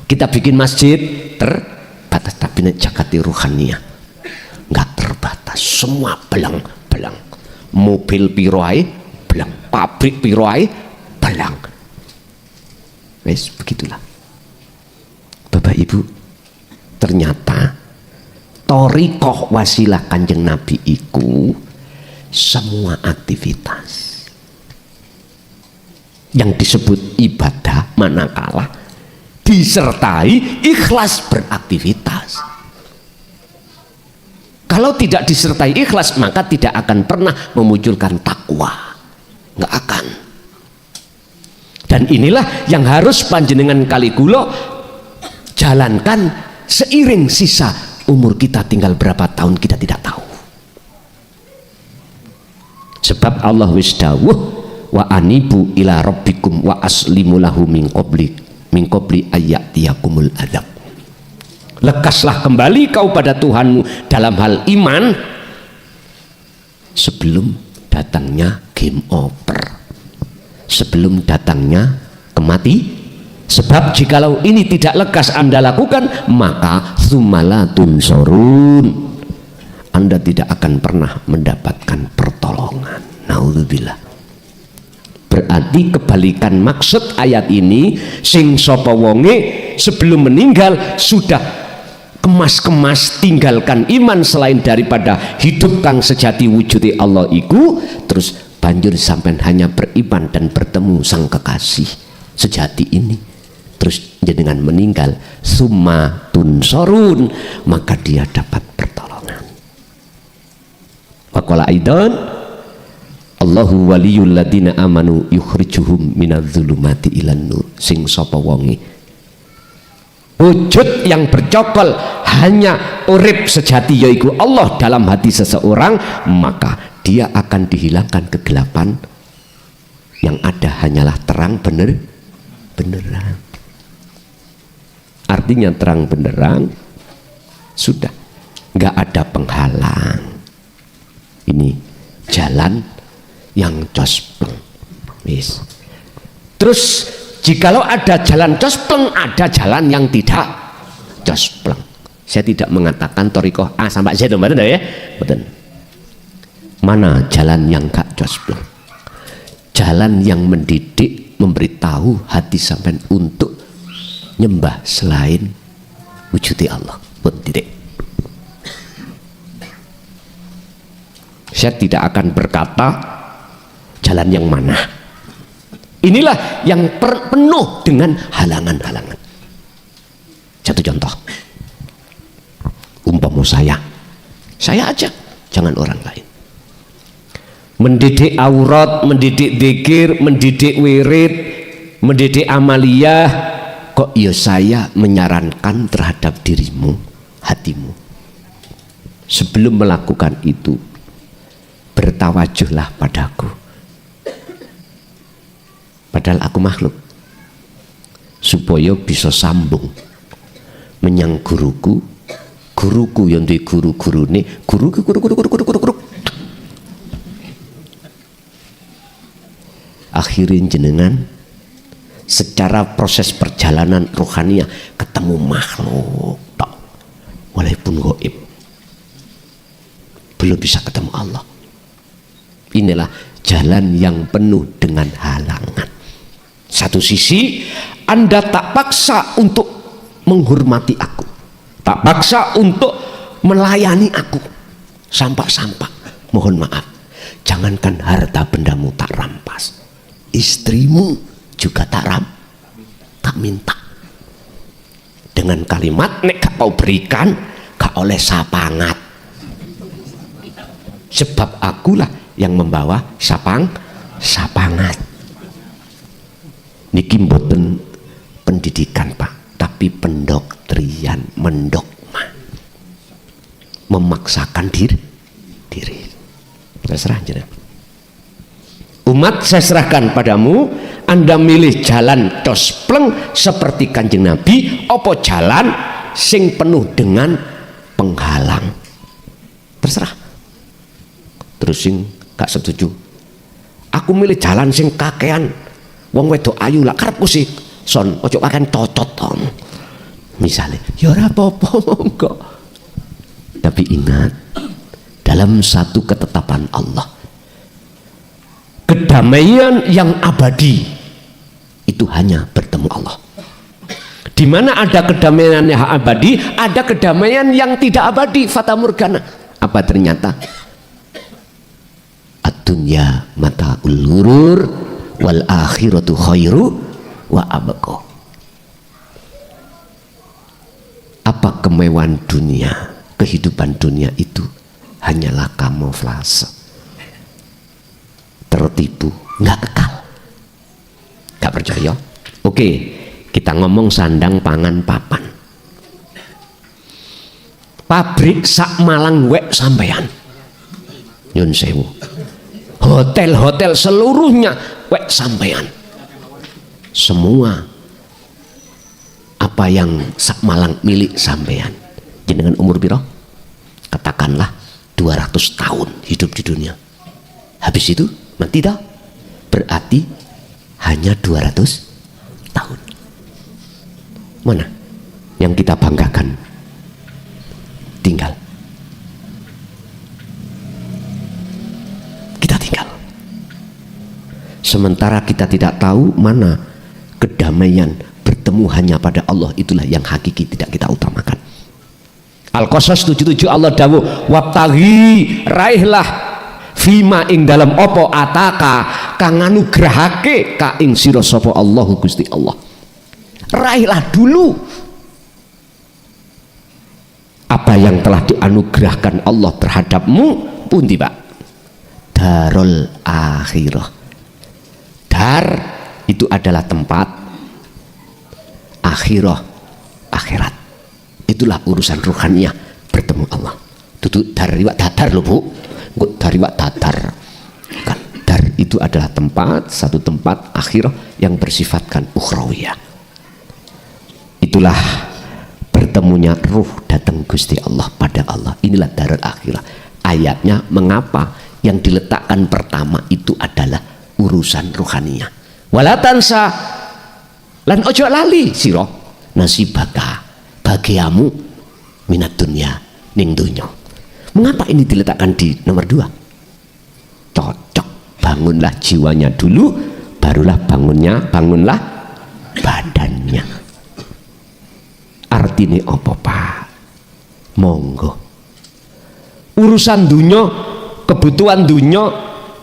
kita bikin masjid terbatas. Tapi nek jagat ruhaniyah nggak terbatas, semua belang-belang. Mobil piro ae belang, pabrik piro ae belang. Wes begitulah Bapak Ibu. Ternyata thariqah wasilah Kanjeng Nabi iku semua aktivitas yang disebut ibadah manakala disertai ikhlas beraktivitas. Kalau tidak disertai ikhlas maka tidak akan pernah memunculkan takwa, nggak akan. Dan inilah yang harus panjenengan Kalikulo jalankan seiring sisa umur kita. Tinggal berapa tahun kita tidak tahu. Sebab Allah wis dawuh wa anibu ila rabbikum wa aslimu lahu min qabli ayyatiyakumul adzab. Lekaslah kembali kau pada Tuhanmu dalam hal iman sebelum datangnya game over, sebelum datangnya kemati. Sebab jikalau ini tidak lekas Anda lakukan, maka sumalatun sorun, Anda tidak akan pernah mendapatkan pertolongan. Naudzubillah. Berarti kebalikan maksud ayat ini, sing sapa wonge sebelum meninggal sudah kemas-kemas tinggalkan iman selain daripada hidup kang sejati wujudi Allah iku, terus banjur sampai hanya beriman dan bertemu sang kekasih sejati ini, terus dengan meninggal summa tunsorun, maka dia dapat pertolongan. Waqala aidan Allahu waliyul ladina amanu yukhrijuhum minadz-dzulumati ilan nur. Sing sapa wonge wujud yang bercokol hanya urip sejati yaitu Allah dalam hati seseorang, maka dia akan dihilangkan kegelapan, yang ada hanyalah terang beneran. Artinya terang beneran sudah nggak ada penghalang. Ini jalan yang cospleng. Terus jikalau ada jalan cospleng, ada jalan yang tidak cospleng. Saya tidak mengatakan thariqah A sampai Z, betul ya? Betul. Mana jalan yang gak cospleng? Jalan yang mendidik, memberitahu hati sampai untuk nyembah selain wujudi Allah. Pun titik. Saya tidak akan berkata jalan yang mana. Inilah yang penuh dengan halangan-halangan. Satu contoh, umpama saya aja, jangan orang lain. Mendidik aurat, mendidik dzikir, mendidik wirid, mendidik amaliyah, kok ya saya menyarankan terhadap dirimu, hatimu, sebelum melakukan itu bertawajuhlah padaku, padahal aku makhluk, supaya bisa sambung menyang guruku yang di guru akhirin jenengan secara proses perjalanan rohaniah ketemu makhluk tok, walaupun gaib, belum bisa ketemu Allah. Inilah jalan yang penuh dengan halangan. Satu sisi Anda tak paksa untuk menghormati aku, tak paksa untuk melayani aku, sampak-sampak, mohon maaf, jangankan harta bendamu tak rampas, istrimu juga tak minta. Dengan kalimat nek gak kau berikan gak oleh sapangat, sebab akulah yang membawa sapangat. Niki mboten pendidikan Pak, tapi pendoktrian, mendogma, memaksakan diri. Terserah jenengan. Umat saya serahkan padamu, Anda milih jalan dospleng seperti Kanjeng Nabi, opo jalan sing penuh dengan penghalang. Terserah. Terus sing gak setuju, aku milih jalan sing kakean wong wedok ayu lah karepku sih son, ojo kakean cocot tom. Misalnya, ya ora apa-apa monggo. Tapi ingat, dalam satu ketetapan Allah, kedamaian yang abadi itu hanya bertemu Allah. Di mana ada kedamaian yang abadi, ada kedamaian yang tidak abadi, fata morgana. Apa ternyata? Ad-dunya mata'ul ghurur wal akhiratu khairu wa abqa. Apa kemewahan dunia, kehidupan dunia itu hanyalah kamuflase, tertipu, nggak kekal. Nggak percaya? Oke, kita ngomong sandang pangan papan. Pabrik sak Malang wek sampean, nyun sewu. Hotel-hotel seluruhnya wek sampean. Semua apa yang sak Malang milik sampean. Jenengan umur piro? Katakanlah 200 tahun hidup di dunia. Habis itu mati dah. Berarti hanya 200 tahun. Mana yang kita banggakan? Tinggal. Kita tinggal. Sementara kita tidak tahu mana kedamaian bertemu hanya pada Allah, itulah yang hakiki, tidak kita utamakan. Al-Qasas 77 Allah dawuh, wabtaghi, raihlah fima ing dalam opo ataka kang anugrahake ka ing sira sapa Allahu Gusti Allah. Raihlah dulu apa yang telah dianugerahkan Allah terhadapmu. Pundi Pak? Darul akhirah. Dar itu adalah tempat, akhirah akhirat. Itulah urusan ruhaniyah, bertemu Allah. Tutu dariwak dadar loh Bu, dariwak dadar kan. Dar itu adalah tempat, satu tempat akhirah yang bersifatkan ukhrawiyah. Itulah bertemunya ruh datang Gusti Allah pada Allah. Inilah darul akhirah. Ayatnya mengapa yang diletakkan pertama itu adalah urusan ruhaniyah. Walatansa lan ojo lali sira nasibaka, bagiamu minat dunia ning dunya. Mengapa ini diletakkan di nomor 2? Cocok, bangunlah jiwanya dulu, barulah bangunlah badannya. artine apa Pak? Monggo. Urusan dunya, kebutuhan dunya,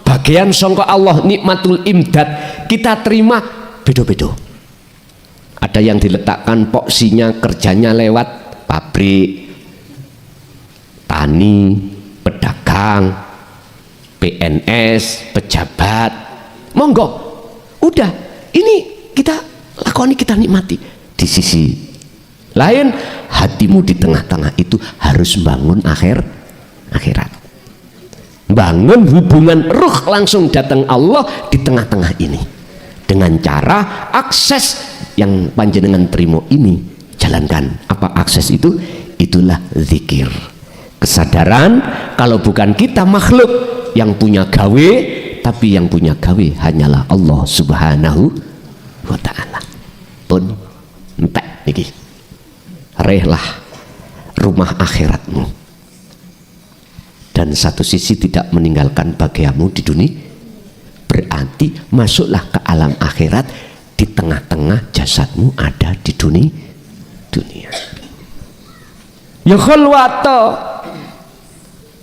bagian sangka Allah, nikmatul imdad, kita terima beda-beda. Ada yang diletakkan poksinya kerjanya lewat pabrik, tani, pedagang, PNS, pejabat. Monggo, udah, ini kita lakoni, kita nikmati. Di sisi lain, hatimu di tengah-tengah itu harus bangun akhirat, bangun hubungan ruh langsung datang Allah di tengah-tengah ini, dengan cara akses yang panjenengan terima ini jalankan. Apa akses itu? Itulah zikir, kesadaran kalau bukan kita makhluk yang punya gawe, tapi yang punya gawe hanyalah Allah Subhanahu wa ta'ala. Pun entek niki, rehlah rumah akhiratmu, dan satu sisi tidak meninggalkan bagianmu di dunia, berarti masuklah ke alam akhirat, di tengah-tengah jasadmu ada di dunia. Ya khalwata,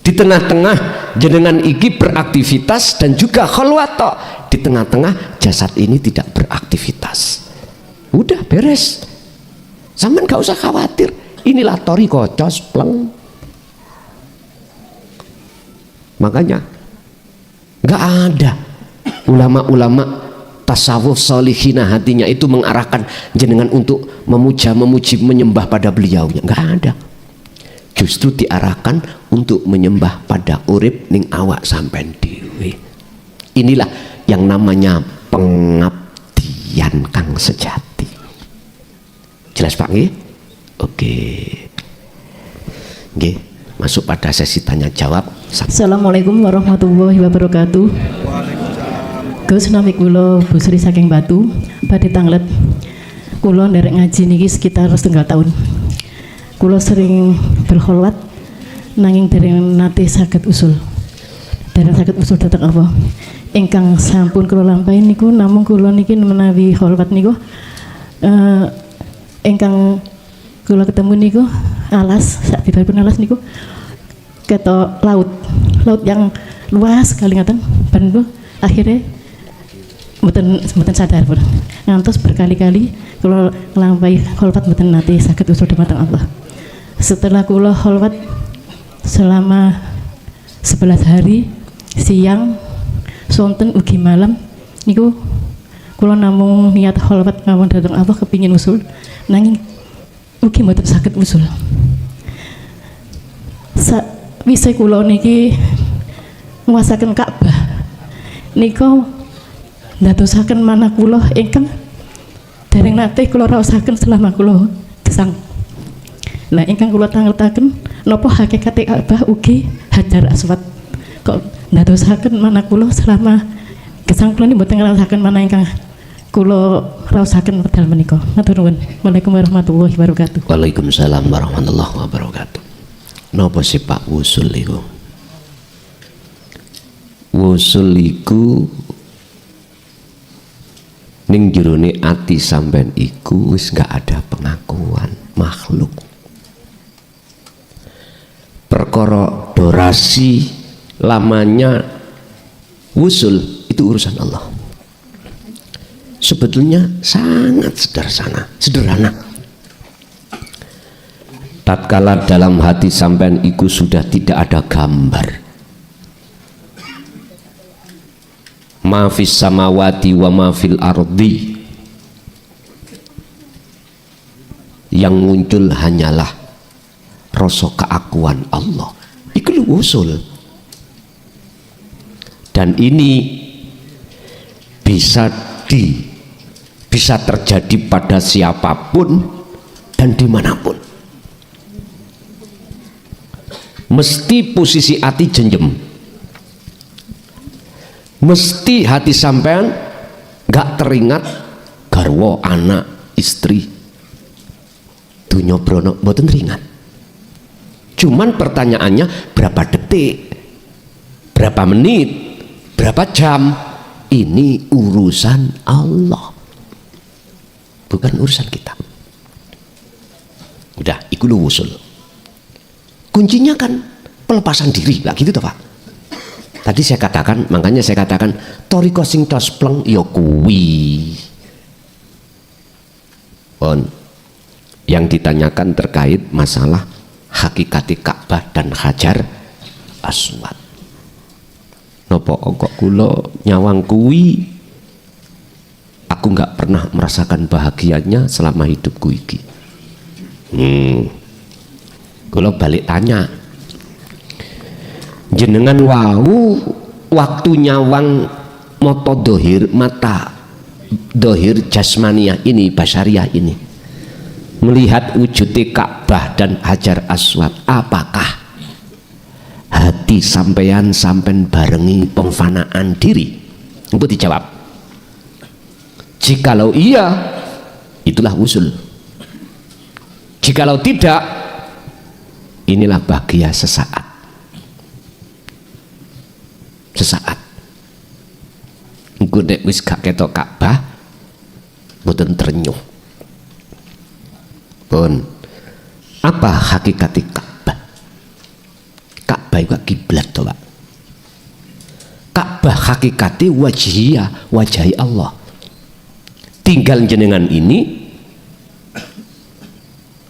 di tengah-tengah jenengan iki beraktivitas, dan juga khalwata, di tengah-tengah jasad ini tidak beraktivitas. Udah beres, sampean gak usah khawatir. Inilah tori kocos pleng. Makanya gak ada ulama-ulama tasawuf solihina hatinya itu mengarahkan jenengan untuk memuji, menyembah pada beliaunya, nggak ada. Justru diarahkan untuk menyembah pada urip ning awak sampean dhewe. Inilah yang namanya pengabdian kang sejati. Jelas Pak nggih? Oke. Nggih, masuk pada sesi tanya jawab. Assalamualaikum warahmatullahi wabarakatuh. Gus nami kula Bu Sri saking Batu, badhe tanglet. Kula nderek ngaji niki sekitar 1,5 tahun. Kula sering berkholwat nanging dereng nate saged usul. Dereng saged usul dhateng Allah. Ingkang sampun kula lampahi niku namung kula niki menawi kholwat niku ingkang kula ketemu niku alas, sak dipun alas niku ketok laut yang luas sekali ngaten. Ben akhirnya mboten sadar pun ngantos berkali-kali kula nglampahi kholwat mboten nate saged usul dumateng Allah. Setelah kula kholwat selama 11 hari, siang, sonten ugi malam niku kula namung niat kholwat mawon dhateng Allah kepingin usul nanging ugi mboten saged usul. Wise kula niki nguasaken Ka'bah nika ndadosaken manah kula ingkang dereng nate kula raosaken selama kula gesang. Lah ingkang kula tangletaken napa hakikate Ka'bah ugi Hajar Aswad. Kok ndadosaken manah kula selama gesang kula niki mboten ngraosaken manah ingkang kula raosaken wedal menika. Matur nuwun. Waalaikumsalam warahmatullahi wabarakatuh. Waalaikumsalam warahmatullahi wabarakatuh. Napa sih Pak wusul iku? Wusul iku ning jerone ati sampean iku wis gak ada pengakuan makhluk. Perkara durasi lamanya wusul itu urusan Allah. Sebetulnya sangat sederhana. Tatkala dalam hati sampean iku sudah tidak ada gambar ma fis samawati wa ma fil ardi, yang muncul hanyalah rasa keakuan Allah. Iku usul. Dan ini bisa terjadi pada siapapun dan dimanapun. Mesti posisi hati jenjem, mesti hati sampean gak teringat garwa, anak, istri, dunya brono, mboten teringat. Cuman pertanyaannya berapa detik, berapa menit, berapa jam. Ini urusan Allah, bukan urusan kita. Udah, iku lu wusul. Kuncinya kan pelepasan diri, lah gitu toh Pak. Tadi saya katakan, makanya saya katakan toriko sing cospleng ya kuwi. On. Yang ditanyakan terkait masalah hakikati Ka'bah dan Hajar Aswad. Nopo kok kula nyawang kuwi aku nggak pernah merasakan bahagianya selama hidupku iki. Kula balik tanya, jenengan wau waktu nyawang moto dohir mata dohir jasmaniah ini, basyariah ini, melihat wujud Ka'bah dan Hajar Aswad, apakah hati sampean barengi pengfanaan diri? Untuk dijawab, jikalau iya, itulah usul. Jikalau tidak, inilah bahagia sesaat. Sesaat. Engko nek wis gak ketok Ka'bah, boten ternyuh. Pun apa hakikat Ka'bah? Ka'bah itu kiblat toh Pak. Ka'bah hakikati wajhiyah, wajahi Allah. Tinggal jenengan ini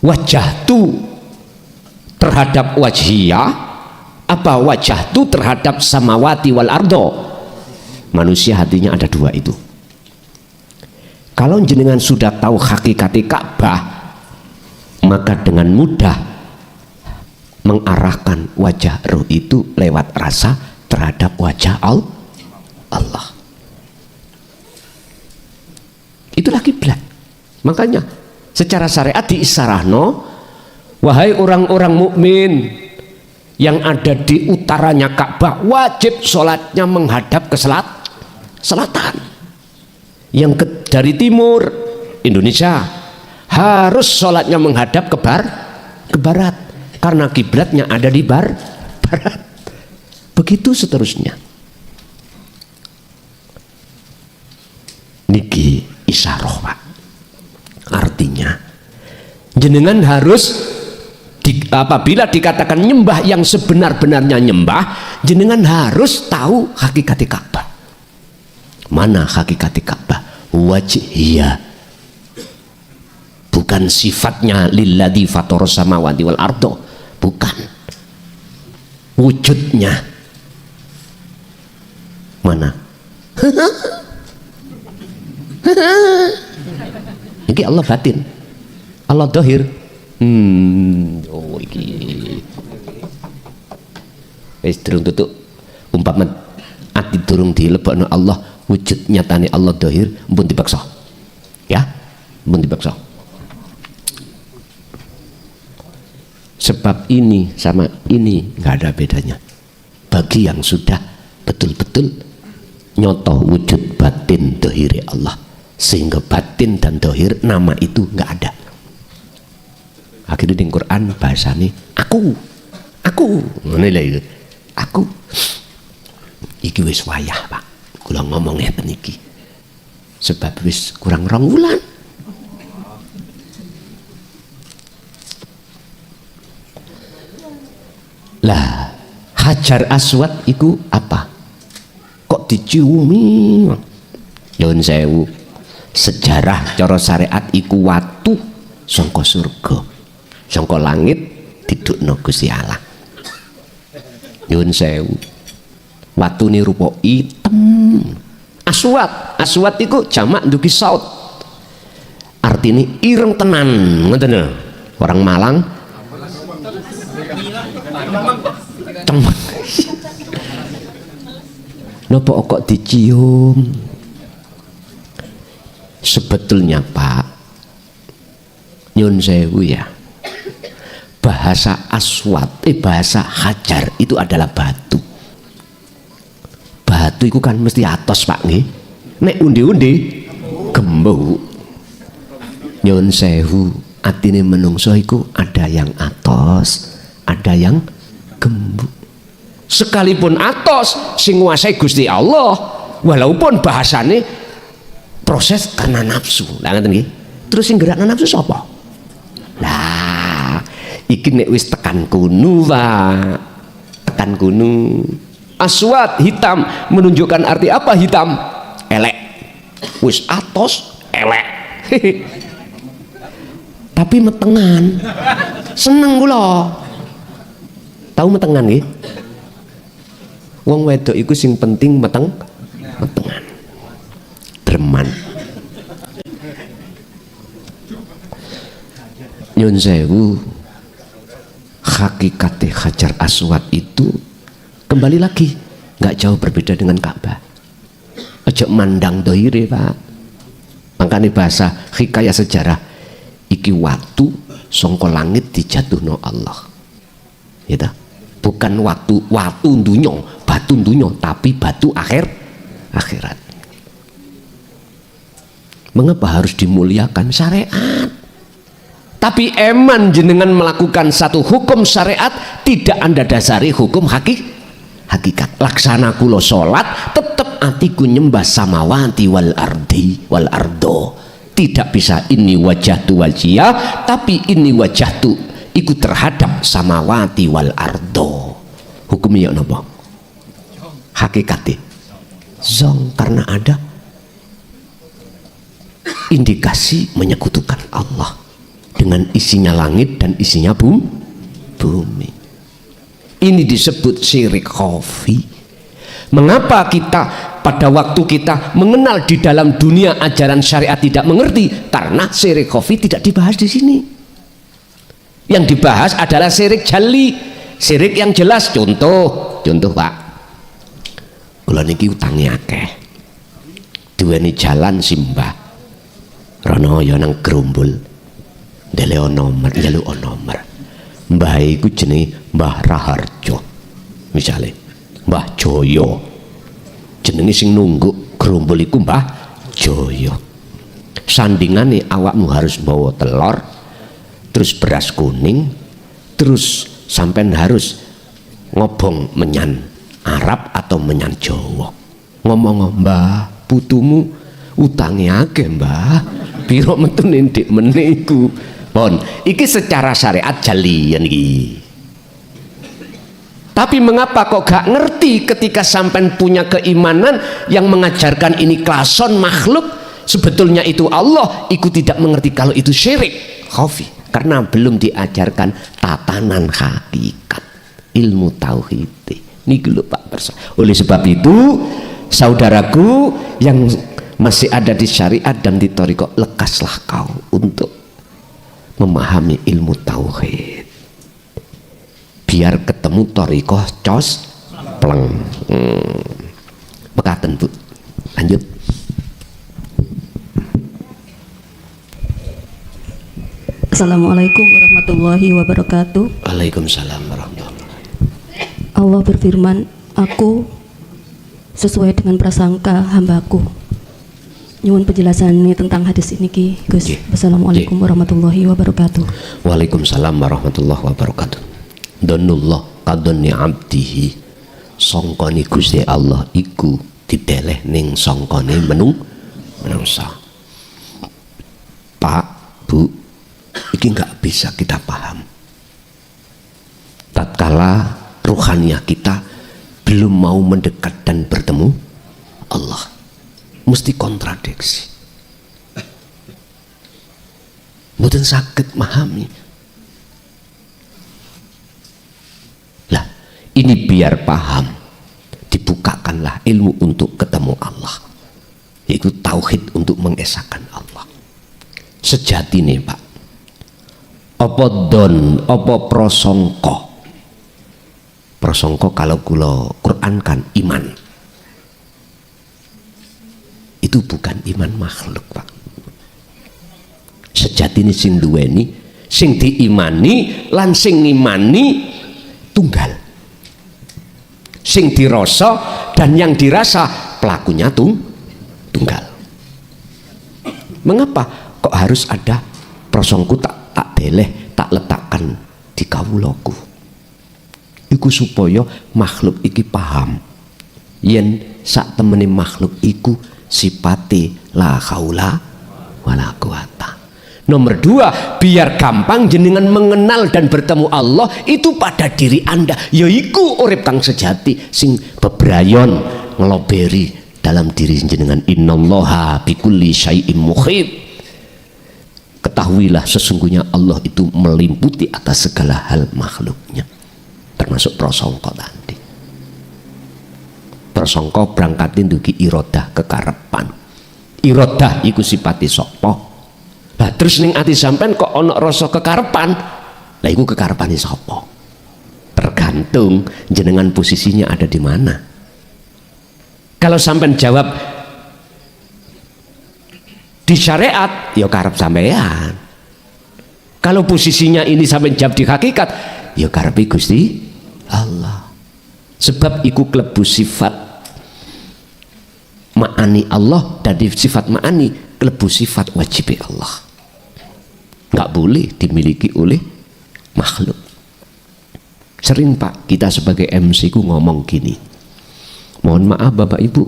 wajah tu terhadap wajhiyah, apa wajah tu terhadap samawati wal ardo. Manusia hatinya ada dua itu. Kalau jenengan sudah tahu hakikati Ka'bah, maka dengan mudah mengarahkan wajah roh itu lewat rasa terhadap wajah Allah. Itulah kiblat. Makanya secara syariat diisarahno, wahai orang-orang mukmin yang ada di utaranya Ka'bah, wajib sholatnya menghadap ke selatan. Yang dari timur Indonesia harus sholatnya menghadap ke barat, karena kiblatnya ada di barat. Begitu seterusnya. Niki isyarah Pak. Artinya jenengan harus apabila dikatakan nyembah yang sebenar-benarnya nyembah, jenengan harus tahu hakikat Ka'bah. Mana hakikat Ka'bah? Wajhiyah, bukan sifatnya lilladzi fataras samawati wal ardo, bukan. Wujudnya mana? Ini Allah batin, Allah dohir. Oh iki wis durung tutuk umpama ati durung dilebokno Allah, wujud nyatane Allah dohir, mpun dipaksa ya, mpun dipaksa. Sebab ini sama ini nggak ada bedanya bagi yang sudah betul-betul nyotoh wujud batin dohiri Allah, sehingga batin dan dohir nama itu nggak ada. Akhirnya di Quran bahasanya aku nilai aku iki wis wayah Pak kula ngomong ngeten iki sebab wis kurang 2 wulan. Lah Hajar Aswad iku apa? Kok diciumi? Nyuwun sewu, sejarah cara syariat iku watu saka surga, saka langit didukno Gusti Allah. Nyuwun sewu, watune rupa item. Aswad iku jamak ndugi saut, artine ireng tenan, ngoten lho. Orang Malang temen. Napa kok dicium? Sebetulnya Pak, nyun sewu ya, bahasa aswad, bahasa hajar itu adalah batu. Batu itu kan mesti atos Pak nggih. Nek undi-undi gembuk. Nyun sewu, atine menungso iku ada yang atos, ada yang gembuk. Sekalipun atos sing nguasai Gusti Allah, walaupun bahasane proses karena nafsu. Lah ngoten nggih. Terus sing gerakna nafsu sapa? Lah iki nek wis tekan kunu Pak, tekan kunu. Aswad hitam menunjukkan arti apa? Hitam elek, wis atos elek. Tapi metengan seneng kula. Tahu metengan nggih? Wong wedok iku sing penting metengan. Dreman. Nyun sewu, hakikate Hajar Aswad itu kembali lagi nggak jauh berbeda dengan Ka'bah. Aja mandang doire Pak. Makanya bahasa hikayat sejarah iki watu songko langit dijatuhno Allah. Gitu. Bukan watu dunyo, batu dunyo, tapi batu akhirat. Mengapa harus dimuliakan? Syariat. Tapi eman jenengan melakukan satu hukum syariat tidak Anda dasari hukum hakikat. Laksana kulo sholat tetap atiku nyembah samawati wal ardo. Tidak bisa ini wajahtu wajiyah, tapi ini wajahtu ikut terhadap samawati wal ardo. Hukumnya apa? Hakikatnya zong, karena ada indikasi menyekutukan Allah dengan isinya langit dan isinya bumi. Ini disebut syirik khafi. Mengapa kita pada waktu kita mengenal di dalam dunia ajaran syariat tidak mengerti? Karena syirik khafi tidak dibahas di sini. Yang dibahas adalah syirik jali, syirik yang jelas. Contoh Pak, kula niki utangi akeh, duweni jalan simbah rono ya nang Grumbul, ndele nomor njaluk nomor. Mbah iku jenenge Mbah Raharjo, misale Mbah Joyo, jenenge sing nungguk Grumbul iku Mbah Joyo. Sandingane awakmu harus bawa telur, terus beras kuning, terus sampean harus ngobong menyan Arab atau menyan Jawa. Ngomong, Mbah, putumu utangi akeh Mbah, piro metune ndik meniku. Pon, iki secara syariat jalian iki. Tapi mengapa kok gak ngerti ketika sampean punya keimanan yang mengajarkan ini klason makhluk, sebetulnya itu Allah, ikut tidak mengerti kalau itu syirik khafi, karena belum diajarkan tatanan hakikat ilmu tauhid. Niki lho Pak Persa. Oleh sebab itu, saudaraku yang masih ada di syariat dan di thariqah, lekaslah kau untuk memahami ilmu tauhid biar ketemu thariqah cos pleng. Bekaten Bu, lanjut. Assalamualaikum warahmatullahi wabarakatuh. Waalaikumsalam warahmatullahi. Allah berfirman, aku sesuai dengan prasangka hambaku. Nyuwun penjelasan tentang hadis ini Ki Gus. Wassalamualaikum warahmatullahi wabarakatuh. Waalaikumsalam warahmatullahi wabarakatuh. Donullah kadoni abdihi, songkoni Gusti Allah iku diteleh ning songkone menungsa. Pak, Bu, iki nggak bisa kita paham tatkala ruhaniyah kita belum mau mendekat dan bertemu Allah, mesti kontradiksi, mboten saged memahami. Lah, ini biar paham, dibukakanlah ilmu untuk ketemu Allah, yaitu tauhid untuk mengesahkan Allah. Sejati nih Pak, apa don, apa prasangka? Prasangka kalau kula Quran kan iman. Itu bukan iman makhluk Pak. Sejatine sing duweni, sing diimani lan sing ngimani tunggal. Sing dirasa dan yang dirasa pelakunya tunggal. Mengapa kok harus ada prasangka tak deleh, tak letakkan di kawulaku? Iku supaya makhluk iki paham yen sak temene makhluk iku sipate la haula wala quwata. Nomor 2, biar gampang jenengan mengenal dan bertemu Allah itu pada diri Anda, yaiku urip kang sejati sing bebrayon ngeloberi dalam diri jenengan. Innallaha bikulli syai'im muhit. Ketahuilah sesungguhnya Allah itu meliputi atas segala hal makhluknya, termasuk prasangka tadi. Prasangka berangkatin dugi irodah kekarepan. Irodah iku sipati sapa? Lah terus ning ati sampean kok ana rasa kekarepan. Lah iku kekarepane sapa? Tergantung jenengan posisinya ada di mana. Kalau sampean jawab di syariat, ya karep sampean. Kalau posisinya ini sampean jawab di hakikat, ya karepe Gusti Allah. Sebab iku klebu sifat ma'ani Allah, dari sifat ma'ani klebu sifat wajib Allah. Nggak boleh dimiliki oleh makhluk. Sering Pak kita sebagai MC ku ngomong gini, mohon maaf Bapak Ibu,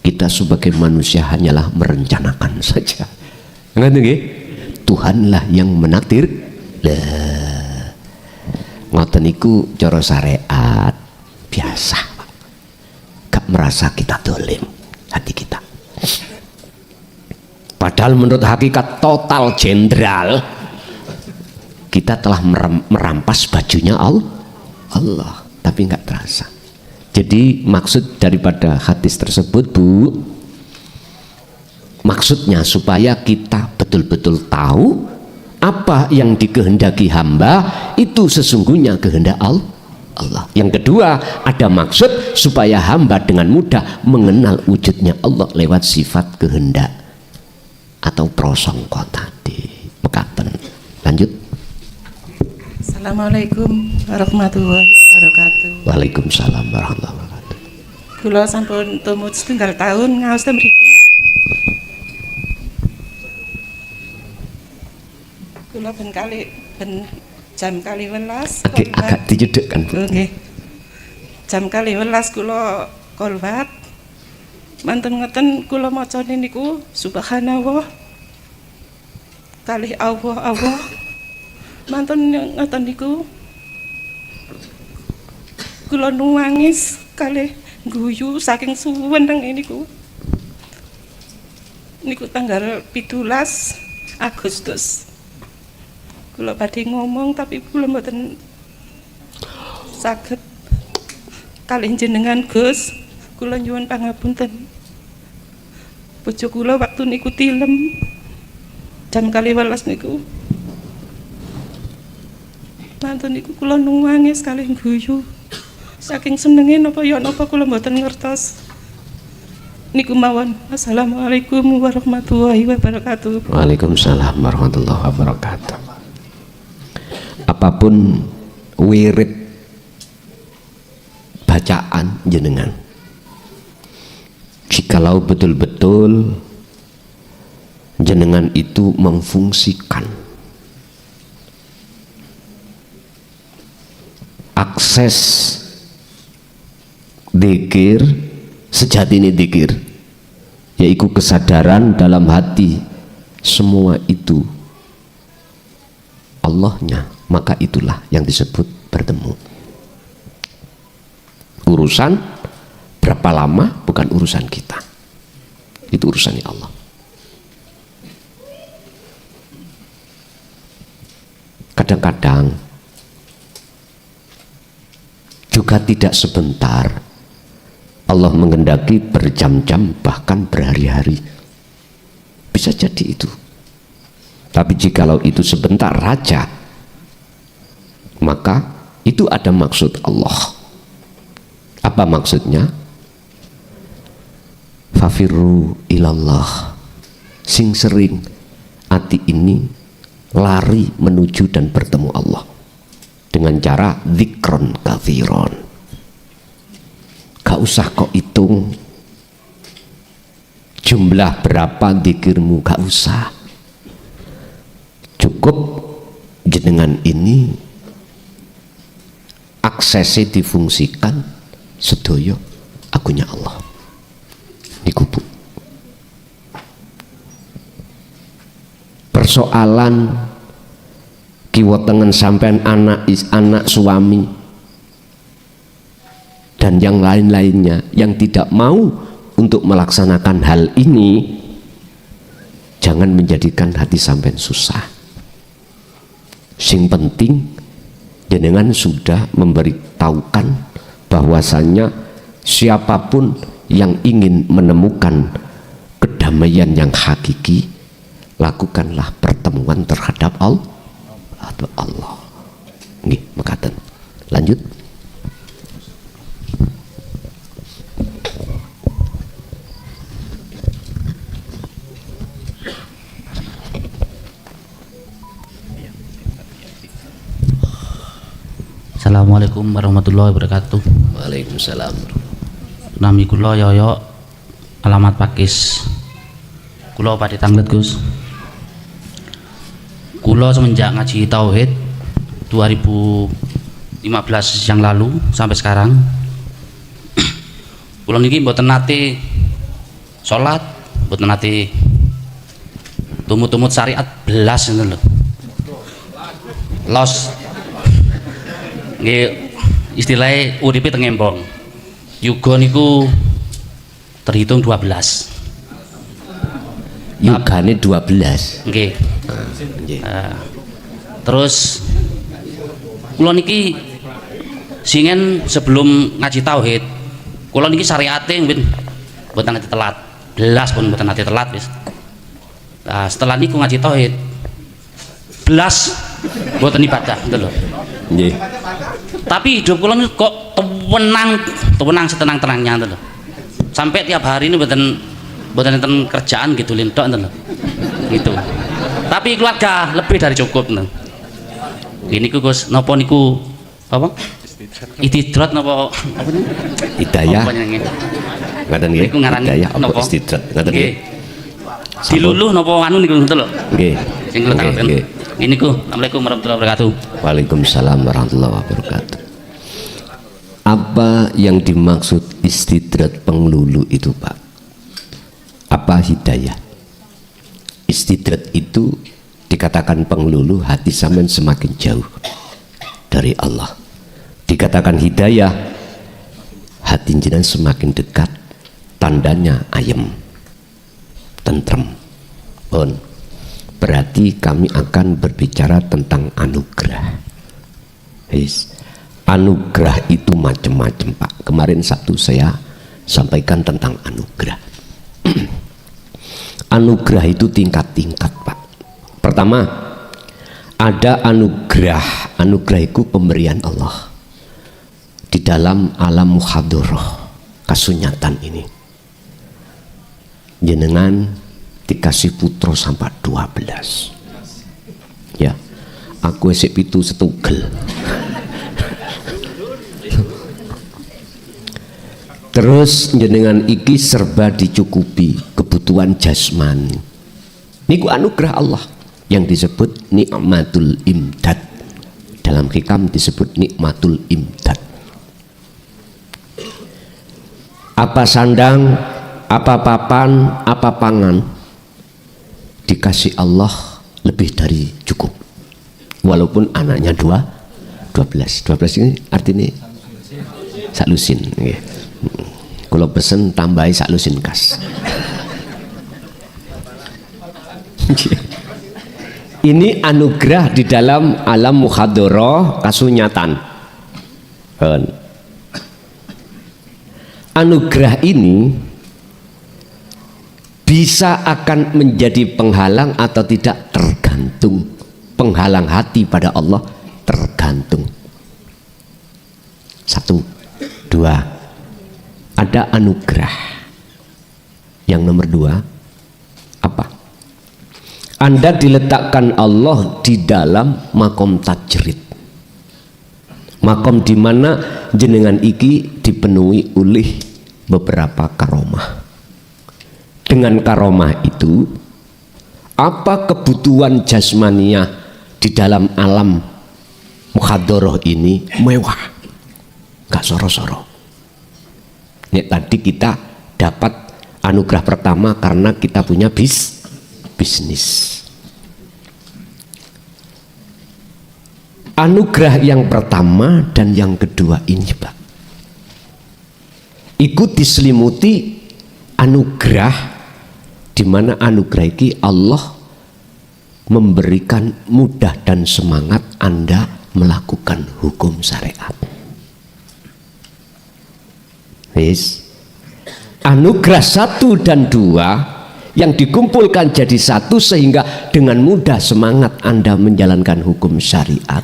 kita sebagai manusia hanyalah merencanakan saja. Ngerti nggih? Tuhanlah yang menakdir. Lah ngoten niku cara syariat biasa Pak. Gak merasa kita dolim hati kita. Padahal menurut hakikat total jenderal kita telah merampas bajunya Allah, tapi nggak terasa. Jadi maksud daripada hadis tersebut Bu, maksudnya supaya kita betul-betul tahu apa yang dikehendaki hamba itu sesungguhnya kehendak Allah. Yang kedua, ada maksud supaya hamba dengan mudah mengenal wujudnya Allah lewat sifat kehendak atau prasangka tadi. Mekaten. Lanjut. Assalamualaikum warahmatullahi wabarakatuh. Waalaikumsalam warahmatullahi wabarakatuh. Kula sampun tumut setunggal tahun ngaos ten mriki. Kula ben jam kali 11 agak dijedekkan Bu. Nggih. Jam kali 11 kula kolbat. Mantun ngeten kula macane niku subhanallah kalih Allah. Mantun ngeten niku kula nangis kalih guyu saking suweneng niku. Niku tanggal 17 Agustus. Kula badhe ngomong tapi kula mboten saged kalih jenengan Gus. Kula nyuwun pangapunten. Bojo kula waktu niku tilem jam kali 12 niku. Mantun niku kula nangis kalih guyu. Saking senenge napa ya napa kula mboten ngertos. Niku mawon. Assalamualaikum warahmatullahi wabarakatuh. Waalaikumsalam warahmatullahi wabarakatuh. Apapun wirid bacaan jenengan, jikalau betul-betul jenengan itu memfungsikan akses dzikir sejati ini dzikir, yaitu kesadaran dalam hati semua itu Allahnya, maka itulah yang disebut bertemu. Urusan berapa lama bukan urusan kita, itu urusannya Allah. Kadang-kadang juga tidak sebentar, Allah menghendaki berjam-jam bahkan berhari-hari, bisa jadi itu. Tapi jikalau itu sebentar saja, maka itu ada maksud Allah. Apa maksudnya? Fafirru ilallah, sing sering hati ini lari menuju dan bertemu Allah dengan cara dzikron katsiron. Gak usah kok hitung jumlah berapa dzikirmu, gak usah. Cukup jenengan ini aksesnya difungsikan sedoyo akunya Allah. Niku Bu. persoalan kiwa tengen sampean anak suami dan yang lain-lainnya yang tidak mau untuk melaksanakan hal ini, jangan menjadikan hati sampean susah. Sing penting jenengan sudah memberitahukan bahwasanya siapapun yang ingin menemukan kedamaian yang hakiki, lakukanlah pertemuan terhadap Allah. Nggih, mekaten. Lanjut. Assalamualaikum warahmatullahi wabarakatuh. Waalaikumsalam. Nami kula Yoyo, alamat Pakis. Kula Pati Tanglet, Gus. Kula semenjak ngaji tauhid 2015 yang lalu sampai sekarang, kula niki mboten nate salat, mboten nate tumut-tumut syariat belas ngoten lho. Los nggih istilahnya uripe teng embong. Yuga niku terhitung 12. Yugane 12. Nggih. Terus kula niki singen sebelum ngaji tauhid, kula niki syariate mboten nate telat. Belas pun mboten nate telat wis. Nah, setelah niku ngaji tauhid, belas mboten ibadah, ngoten lho. Nggih. Tapi hidup kula niku kok tenang setenang-tenangnya ngoten lho. Sampai tiap hari ini mboten enten kerjaan gitu lintok ngoten lho. Gitu. Tapi keluarga lebih dari cukup ngoten. Ini Gus, napa niku apa? Istidrat napa apa niku? Hidayah. Ngaten nggih. Niku ngaran Hidayah apa napa? istidrat? Ngaten nggih. Diluluh napa anu niku ngoten lho. Nggih. Sing kula tangaken. Ini ku, Assalamualaikum warahmatullahi wabarakatuh. Waalaikumsalam warahmatullahi wabarakatuh. Apa yang dimaksud istidrat penglulu itu, Pak? Apa hidayah? Istidrat itu dikatakan penglulu, hati sampean semakin jauh dari Allah. Dikatakan hidayah, hati jenengan semakin dekat, tandanya ayem, tentrem. Pun berarti kami akan berbicara tentang anugerah. Anugerah itu macam-macam, Pak. Kemarin Sabtu saya sampaikan tentang anugerah. Anugerah itu tingkat-tingkat, Pak. Pertama, ada anugerah. Anugerah itu pemberian Allah di dalam alam muhadharah, kasunyatan ini. Jenengan dikasih putra sampai 12. Ya, aku esek pitu setugel. Terus jenengan iki serba dicukupi kebutuhan jasmani. Niku anugerah Allah yang disebut nikmatul imdad. Dalam hikam disebut nikmatul imdad. Apa sandang, apa papan, apa pangan, dikasih Allah lebih dari cukup. Walaupun anaknya 12 ini artinya saklusin. Kalau pesen tambahi saklusin kas. Ini anugerah di dalam alam muhadharah kasunyatan. Anugerah ini bisa akan menjadi penghalang atau tidak, tergantung. Penghalang hati pada Allah tergantung. 1, 2. Ada anugerah. Yang nomor 2 apa? Anda diletakkan Allah di dalam makom tajrid. Makom di mana jenengan iki dipenuhi oleh beberapa karomah. Dengan karomah itu, apa kebutuhan jasmaniah di dalam alam muhadharah ini mewah, gak soro-soro. Ini tadi kita dapat anugerah pertama karena kita punya bisnis. Anugerah yang pertama dan yang kedua ini, Pak, ikut diselimuti anugerah, di mana anugerah ini Allah memberikan mudah dan semangat Anda melakukan hukum syariat. Yes. Anugerah 1 dan 2 yang dikumpulkan jadi satu, sehingga dengan mudah semangat Anda menjalankan hukum syariat.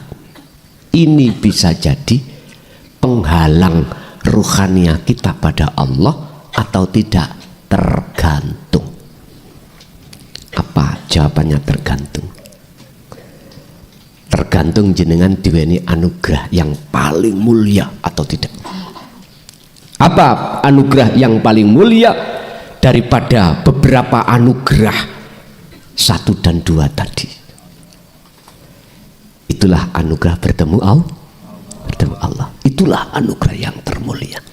Ini bisa jadi penghalang ruhaniah kita pada Allah atau tidak, tergantung. Apa jawabannya? Tergantung. Tergantung jenengan diweni anugerah yang paling mulia atau tidak. Apa anugerah yang paling mulia daripada beberapa anugerah 1 dan 2 tadi? Itulah anugerah bertemu Allah. Itulah anugerah yang termulia.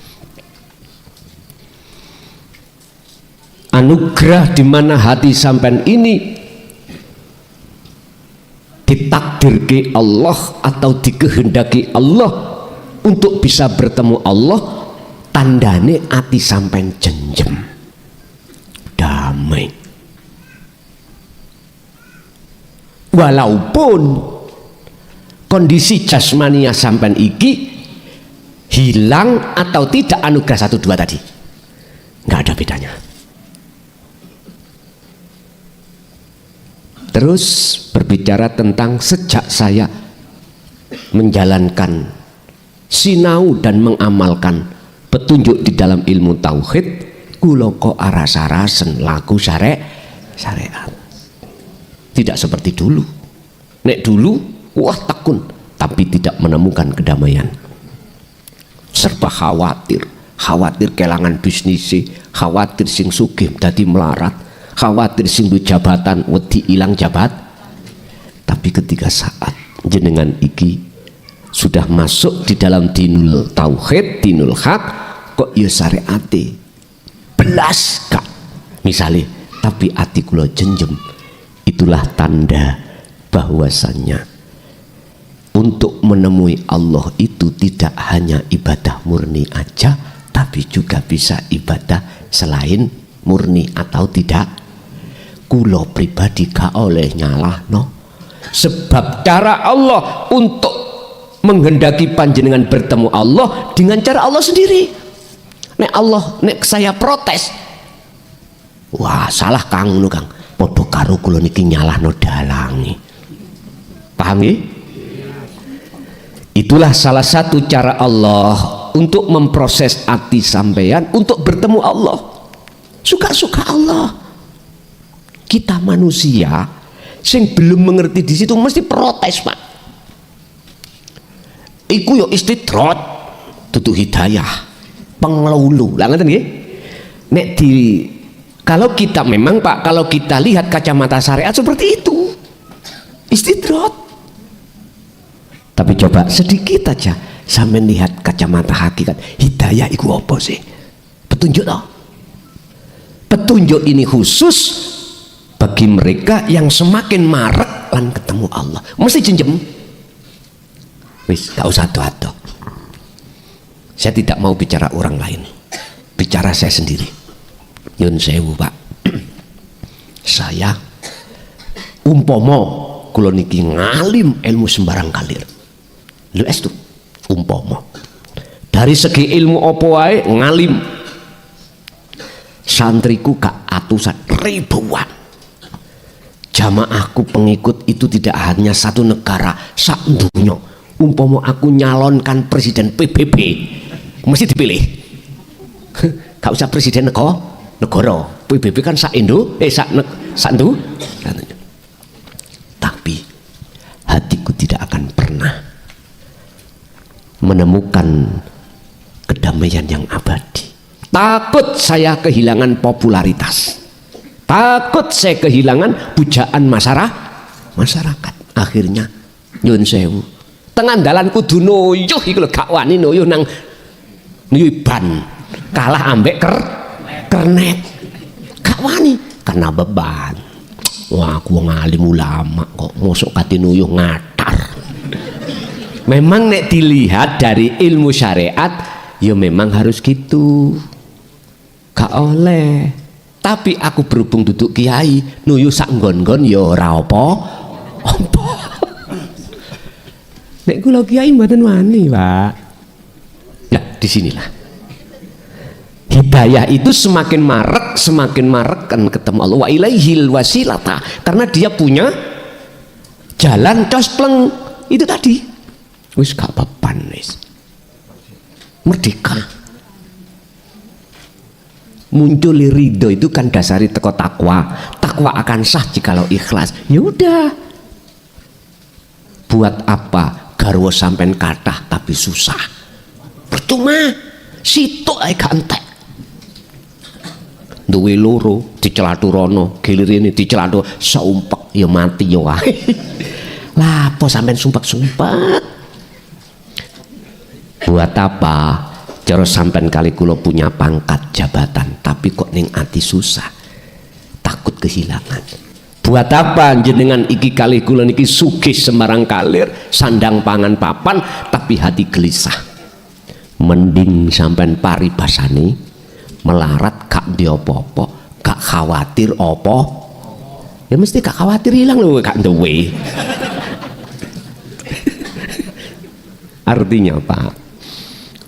Anugerah di mana hati sampean ini ditakdirkan Allah atau dikehendaki Allah untuk bisa bertemu Allah, tandane hati sampean jenjem, damai. Walaupun kondisi jasmania sampean iki hilang atau tidak anugerah 1 2 tadi, nggak ada bedanya. Terus berbicara tentang sejak saya menjalankan sinau dan mengamalkan petunjuk di dalam ilmu tauhid, kula kok aras-arasen laku syariat. Tidak seperti dulu. Nek dulu wah tekun tapi tidak menemukan kedamaian. Serba khawatir kelangan bisnis, khawatir sing sugih dadi melarat, khawatir sing duwe jabatan wedi ilang jabat. Tapi ketika saat jenengan iki sudah masuk di dalam dinul tauhid, dinul hak, kok ya syariate belas kak misalnya, tapi ati kula jenjem, itulah tanda bahwasannya untuk menemui Allah itu tidak hanya ibadah murni aja, tapi juga bisa ibadah selain murni atau tidak. Kulo pribadi gak oleh nyalah no, sebab cara Allah untuk menghendaki panjenengan bertemu Allah dengan cara Allah sendiri. Nek saya protes, wah salah kang nu kang, podo karo kulo niki nyalah no dalangi. Paham ya? Itulah salah satu cara Allah untuk memproses hati sampean untuk bertemu Allah. Suka-suka Allah. Kita manusia sing belum mengerti di situ mesti protes, Pak. Iku yo istidrat dudu hidayah, pengelulu. Lah ngoten nggih. Nek di kalau kita memang Pak, kalau kita lihat kacamata syariat seperti itu. Istidrat. Tapi coba sedikit aja sampai lihat kacamata hakikat. Hidayah itu apa sih? Petunjuk toh. Petunjuk ini khusus bagi mereka yang semakin marek lan ketemu Allah. Mesti jenjem. Wis, gak usah ado-ado. Saya tidak mau bicara orang lain. Bicara saya sendiri. Nyun sewu, Pak. Saya umpomo kula niki ngalim ilmu sembarang kalir. Lu es tuh umpama dari segi ilmu opo wae ngalim, santriku gak atusan ribuan, jamaahku pengikut itu tidak hanya satu negara, sak dunya. Umpama aku nyalonkan presiden PBB mesti dipilih. Gak usah presiden negara, PBB kan sak Indo, sak tapi hatiku tidak akan pernah menemukan kedamaian yang abadi. Takut saya kehilangan popularitas, takut saya kehilangan pujaan masyarakat. Akhirnya nyun sewu tengah dalan kudu noyuh iku lho, gak wani noyuh nang ban kalah ambek kernet, gak wani karena beban. Wah aku ngalim ulama kok mosok kate noyuh ngatar. Memang nek dilihat dari ilmu syariat ya memang harus gitu, gak oleh. Tapi aku berhubung duduk kiai nuyu sak nggon-nggon ya ora apa-apa. Nek kula kiai mboten wani, Pak. Nah, disinilah hidayah itu semakin marek kan ketemu Allah. Wa ilaihil wasilata, karena dia punya jalan cospleng itu tadi. Wis gak beban wis. Merdeka. Muncul ridho itu kan dasari teko takwa. Takwa akan sah jikalau ikhlas. Ya udah. Buat apa garwa sampean kathah tapi susah? Percuma. Sitok ae gak entek. Duwe loro dicelatu rono, gilirine dicelatu saumpek ya mati ya wae. Lah apa sampean sumpek-sumpek? Buat apa? Cara sampean kali kula punya pangkat jabatan tapi kok ning ati susah, takut kehilangan. Buat apa jenengan iki kali kula niki sugih sembarang kalir, sandang pangan papan tapi hati gelisah. Mending sampean paribasane melarat gak di apa-apa, gak khawatir apa. Ya mesti gak khawatir hilang lho gak duwe. Artinya Pak,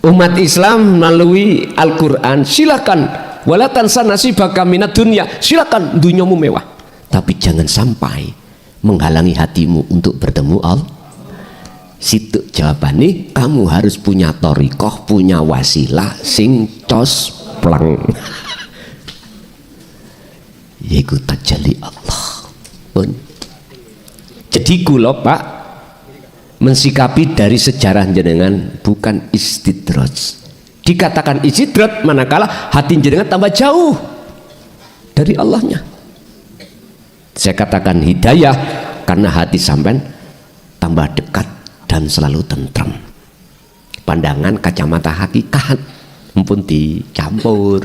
umat Islam melalui Al-Quran silakan walatan sanasibaka minad dunya, silakan dunyamu mewah, tapi jangan sampai menghalangi hatimu untuk bertemu Allah. Situ jawabannya, kamu harus punya thariqah, punya wasilah sing cospleng. Yaiku tajalli Allah pun. Jadi kula Pak mensikapi dari sejarah jenengan bukan istidraj. Dikatakan istidraj manakala hati jenengan tambah jauh dari Allahnya. Saya katakan hidayah karena hati sampean tambah dekat dan selalu tentram. Pandangan kacamata hakikat mumpun dicampur.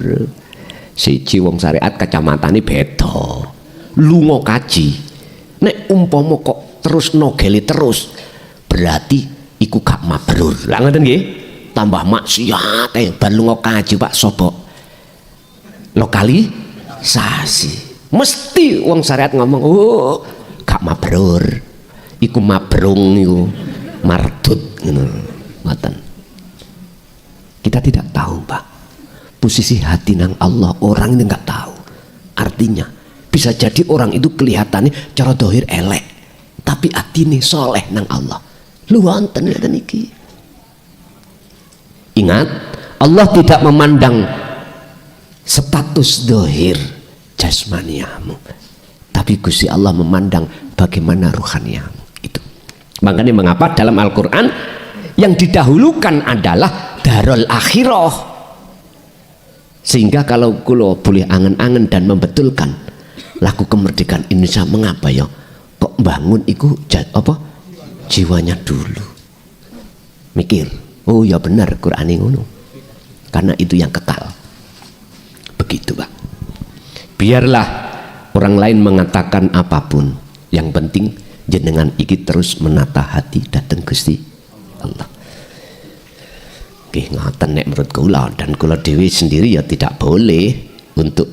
Siji wong syariat kacamatane beda. Lunga kaji. Nek umpama kok terus nogeli terus, berarti iku gak mabrur. Lah ngoten nggih? Tambah maksiat bar lunga kaji Pak sapa? Lokalisasi. Mesti wong syariat ngomong, "Oh, gak mabrur." Iku mabrung iku mardut ngono. Ngoten. Kita tidak tahu, Pak. Posisi hati nang Allah orang ini enggak tahu. Artinya bisa jadi orang itu kelihatannya cara dohir elek, tapi atine soleh nang Allah. Lu wonten ngeten iki. Ingat, Allah tidak memandang status dohir jasmaniamu, tapi Gusti Allah memandang bagaimana ruhaniamu. Itu makanya mengapa dalam Al-Quran yang didahulukan adalah darul akhirah, sehingga kalau kulo boleh angen-angen dan membetulkan lagu kemerdekaan Indonesia, mengapa ya kok bangun iku apa jiwanya dulu, mikir oh ya benar Quran ini ngono, karena itu yang kekal. Begitu Pak. Biarlah orang lain mengatakan apapun, yang penting jenengan iki terus menata hati datang Gusti Allah. Nggih ngoten nek menurut kula, dan kula dewi sendiri ya tidak boleh untuk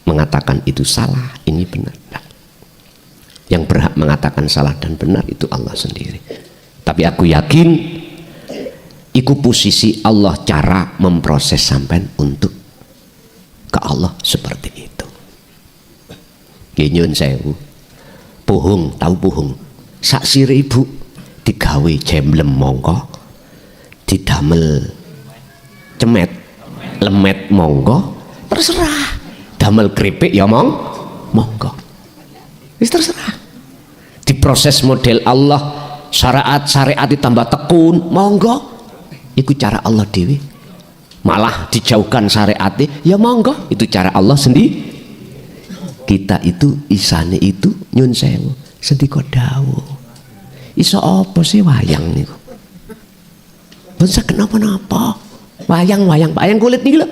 mengatakan itu salah, ini benar. Nah, yang berhak mengatakan salah dan benar itu Allah sendiri. Tapi aku yakin iku posisi Allah cara memproses sampean untuk ke Allah seperti itu. Nyun sewu, puhung tahu puhung, sak sire ibu digawe jemblem mongko, didamel cemet lemet monggo, terserah. Damel keripik ya monggo, wis terserah. Diproses model Allah, syariat ditambah tekun monggo, itu cara Allah dewi. Malah dijauhkan syariat ya monggo, itu cara Allah sendiri. Kita itu isane itu nyun sewu sendika dawuh. Iso apa sih wayang niku? Mboten kenapa-napa. Wayang kulit niki lho.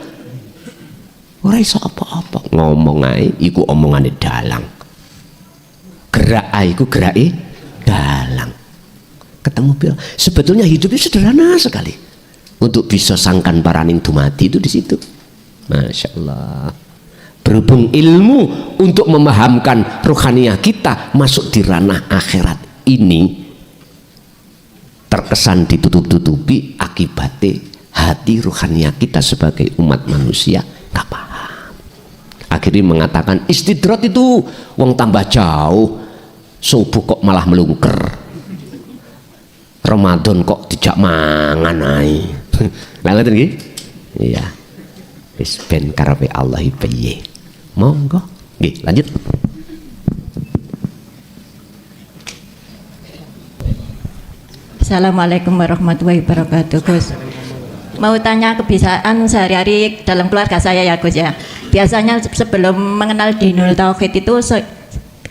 Ora iso apa-apa. Ngomong ae iku omongane dalang. Gerak ae iku gerake dalang. ketemu piro. Sebetulnya hidup itu sederhana sekali. Untuk bisa sangkan paraning dumati itu di situ. Masya Allah. Berhubung ilmu untuk memahamkan rohaniah kita masuk di ranah akhirat ini terkesan ditutup-tutupi, akibatnya hati rohaniah kita sebagai umat manusia gak paham. Akhirnya mengatakan istidrat itu wong tambah jauh, subuh kok malah melungker, Ramadan kok dijak mangan ae. Lah ngoten nggih? Iya. Wis ben karepe Allah piye. Monggo. Nggih, lanjut. Assalamualaikum warahmatullahi wabarakatuh, Gus. Mau tanya kebiasaan sehari-hari dalam keluarga saya ya, Gus ya. Biasanya sebelum mengenal Dinul Tauhid itu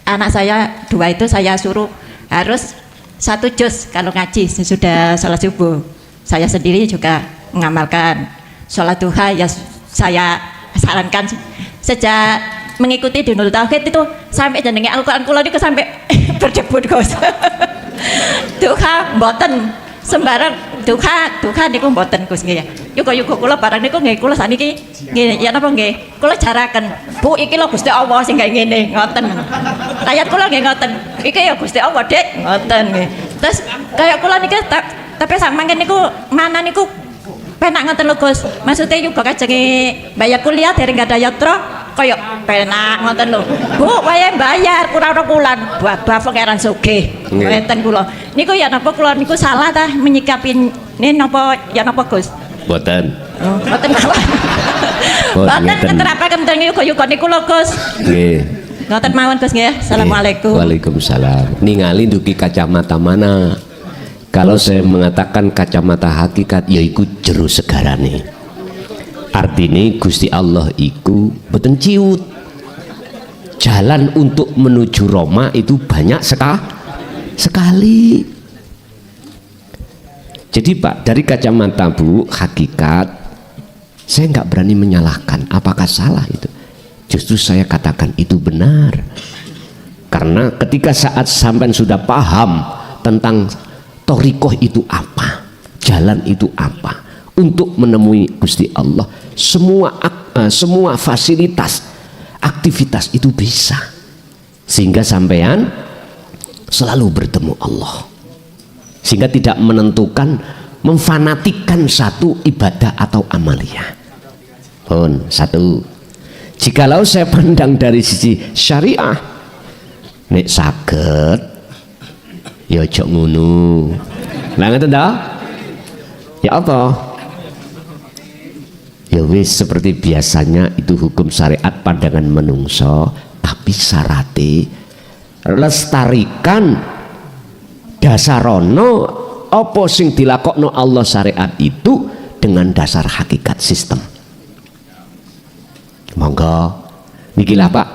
anak saya 2 itu saya suruh harus 1 juz kalau ngaji sesudah sholat subuh. Saya sendiri juga mengamalkan. Sholat duha ya saya sarankan. Sejak mengikuti Dinul Tauhid itu sampai jenenge Al-Qur'an kula niku sampai berdebut, Gus. Duha mboten sembarang duha niku mboten, Gus nggih. Yuga-yuga kula barang niku nggih kula saniki nggih ya napa nggih. Kula jaraken, Bu iki lho Gusti Allah sing gawe ngene, ngoten. Ayat kula nggih ngoten. Iki ya Gusti Allah, Dik, ngoten nggih. Terus kaya kula niki tapi sak mangken niku mana niku penak ngoten lho, Gus. Maksudnya juga kajenge bayar kuliah dereng gak ada yatra kaya penak ngoten lho. Bu, wae bayar kurang bulan buat pangeran sugih. Ngeten kula. Niku ya napa kula niku salah ta menyikapi ini napa ya napa, Gus? Mboten. Oh, mboten apa. Mboten keterapaken teng yuga-yuga niku lho, Gus. Nggih. Ngoten mawon, Gus nggih. Assalamualaikum. Waalaikumsalam. Ningali duki kacamata mana? Kalau saya mengatakan kacamata hakikat yaiku jero segarane. Artinya Gusti Allah iku boten ciut. Jalan untuk menuju Roma itu banyak sekali. Jadi Pak, dari kacamata Bu hakikat saya nggak berani menyalahkan apakah salah itu. Justru saya katakan itu benar. Karena ketika saat sampai sudah paham tentang Thariqah itu apa, jalan itu apa, untuk menemui Gusti Allah, semua fasilitas, aktivitas itu bisa, sehingga sampean selalu bertemu Allah, sehingga tidak menentukan, memfanatikkan satu ibadah atau amalia. Pun satu, jikalau saya pandang dari sisi syariah, nek saged ya ojo ngono. Lah ngoten ta? Ya apa? Ya wis seperti biasanya itu hukum syariat pandangan menungso, tapi syarate lestarikan dasarono apa sing dilakokno Allah syariat itu dengan dasar hakikat sistem. Monggo nikilah Pak,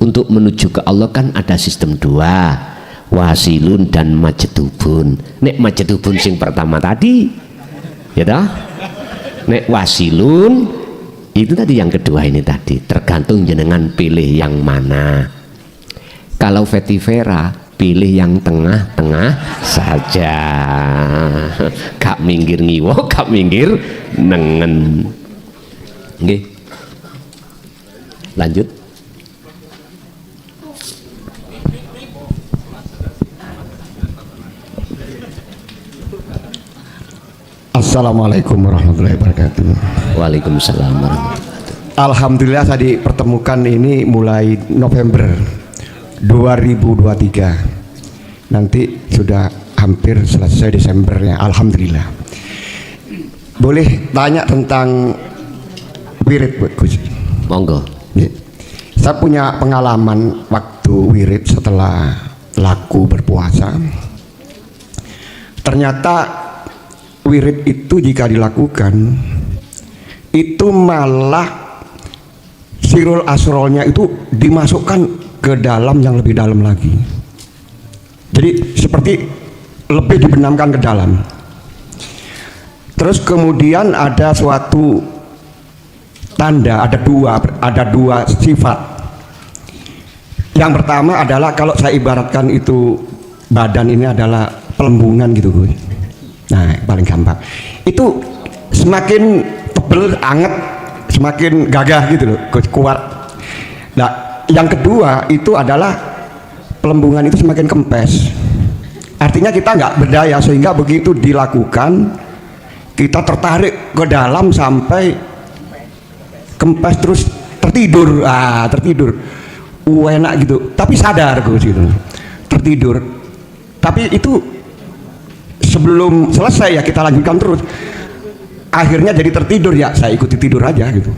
untuk menuju ke Allah kan ada sistem 2, wasilun dan majdubun. Nek majdubun sing pertama tadi ya dah, nek wasilun itu tadi yang kedua ini tadi, tergantung jenengan pilih yang mana. Kalau vetivera pilih yang tengah-tengah saja, gak minggir ngiwo, gak minggir nengen. Nggih, lanjut. Assalamualaikum warahmatullahi wabarakatuh. Waalaikumsalam warahmatullahi wabarakatuh. Alhamdulillah saya dipertemukan ini mulai November 2023. Nanti sudah hampir selesai Desembernya. Alhamdulillah. Boleh tanya tentang wirid, Gus? Monggo. Saya punya pengalaman waktu wirid setelah laku berpuasa. Ternyata wirid itu jika dilakukan itu malah sirul asrolnya itu dimasukkan ke dalam yang lebih dalam lagi. Jadi seperti lebih dibenamkan ke dalam. Terus kemudian ada suatu tanda, ada dua sifat. Yang pertama adalah kalau saya ibaratkan itu badan ini adalah pelembungan gitu Gus. Nah paling gampang itu semakin tebel anget semakin gagah gitu loh Gus, kuat. Nah yang kedua itu adalah pelembungan itu semakin kempes, artinya kita nggak berdaya sehingga begitu dilakukan kita tertarik ke dalam sampai kempes terus tertidur, tertidur enak gitu tapi sadar Gus gitu, tertidur tapi itu sebelum selesai ya kita lanjutkan terus, akhirnya jadi tertidur ya saya ikuti tidur aja gitu.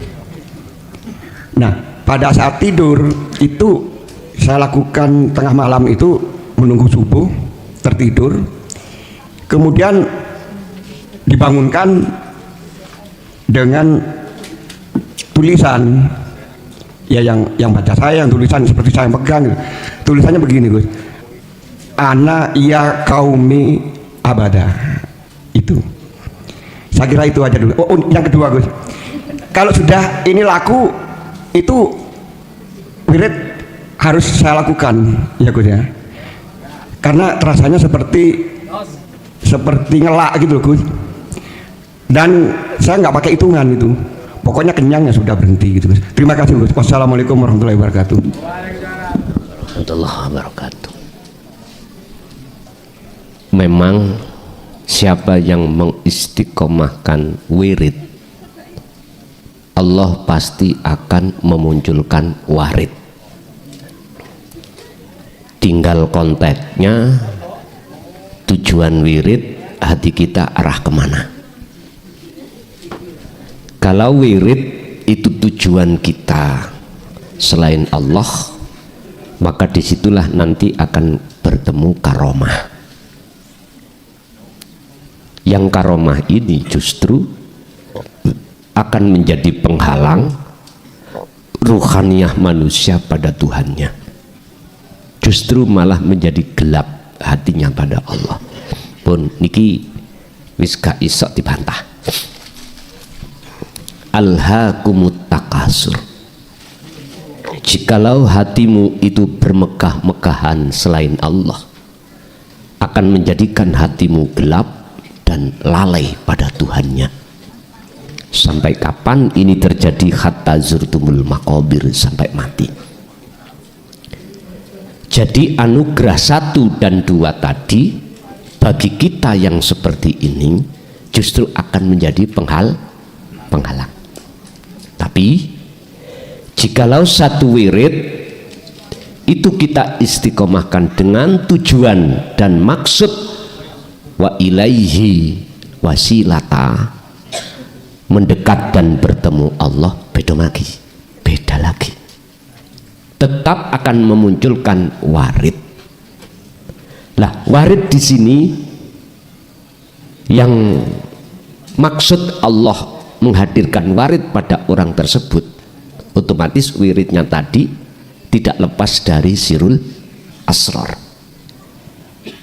Nah pada saat tidur itu saya lakukan tengah malam itu menunggu subuh, tertidur, kemudian dibangunkan dengan tulisan ya yang baca saya, yang tulisan seperti saya pegang gitu. Tulisannya begini Gus, ana ya kaumi abada. Itu saya kira itu aja dulu. Oh yang kedua Gus, kalau sudah ini laku itu wirid harus saya lakukan ya Gus ya, karena rasanya seperti ngelak gitu loh Gus, dan saya nggak pakai hitungan itu, pokoknya kenyang ya sudah berhenti gitu Gus. Terima kasih Gus. Wassalamualaikum warahmatullahi wabarakatuh. Warahmatullahi wabarakatuh. Memang siapa yang mengistiqomahkan wirid, Allah pasti akan memunculkan warid. Tinggal konteksnya, tujuan wirid hati kita arah kemana. Kalau wirid itu tujuan kita selain Allah, maka disitulah nanti akan bertemu karomah. Yang karomah ini justru akan menjadi penghalang ruhaniyah manusia pada Tuhannya, justru malah menjadi gelap hatinya pada Allah. Pun niki wis gak iso dibantah. Alhaakumut takasur. Jikalau hatimu itu bermegah-megahan selain Allah, akan menjadikan hatimu gelap dan lalai pada Tuhannya. Sampai kapan ini terjadi? Hatta zurtumul maqabir, sampai mati. Jadi anugerah 1 dan 2 tadi bagi kita yang seperti ini justru akan menjadi penghalang. Tapi jikalau satu wirid itu kita istiqomahkan dengan tujuan dan maksud wa ilaihi wasilata, mendekat dan bertemu Allah, beda lagi, tetap akan memunculkan warid. Lah warid di sini yang maksud Allah menghadirkan warid pada orang tersebut, otomatis wiridnya tadi tidak lepas dari sirul asrar.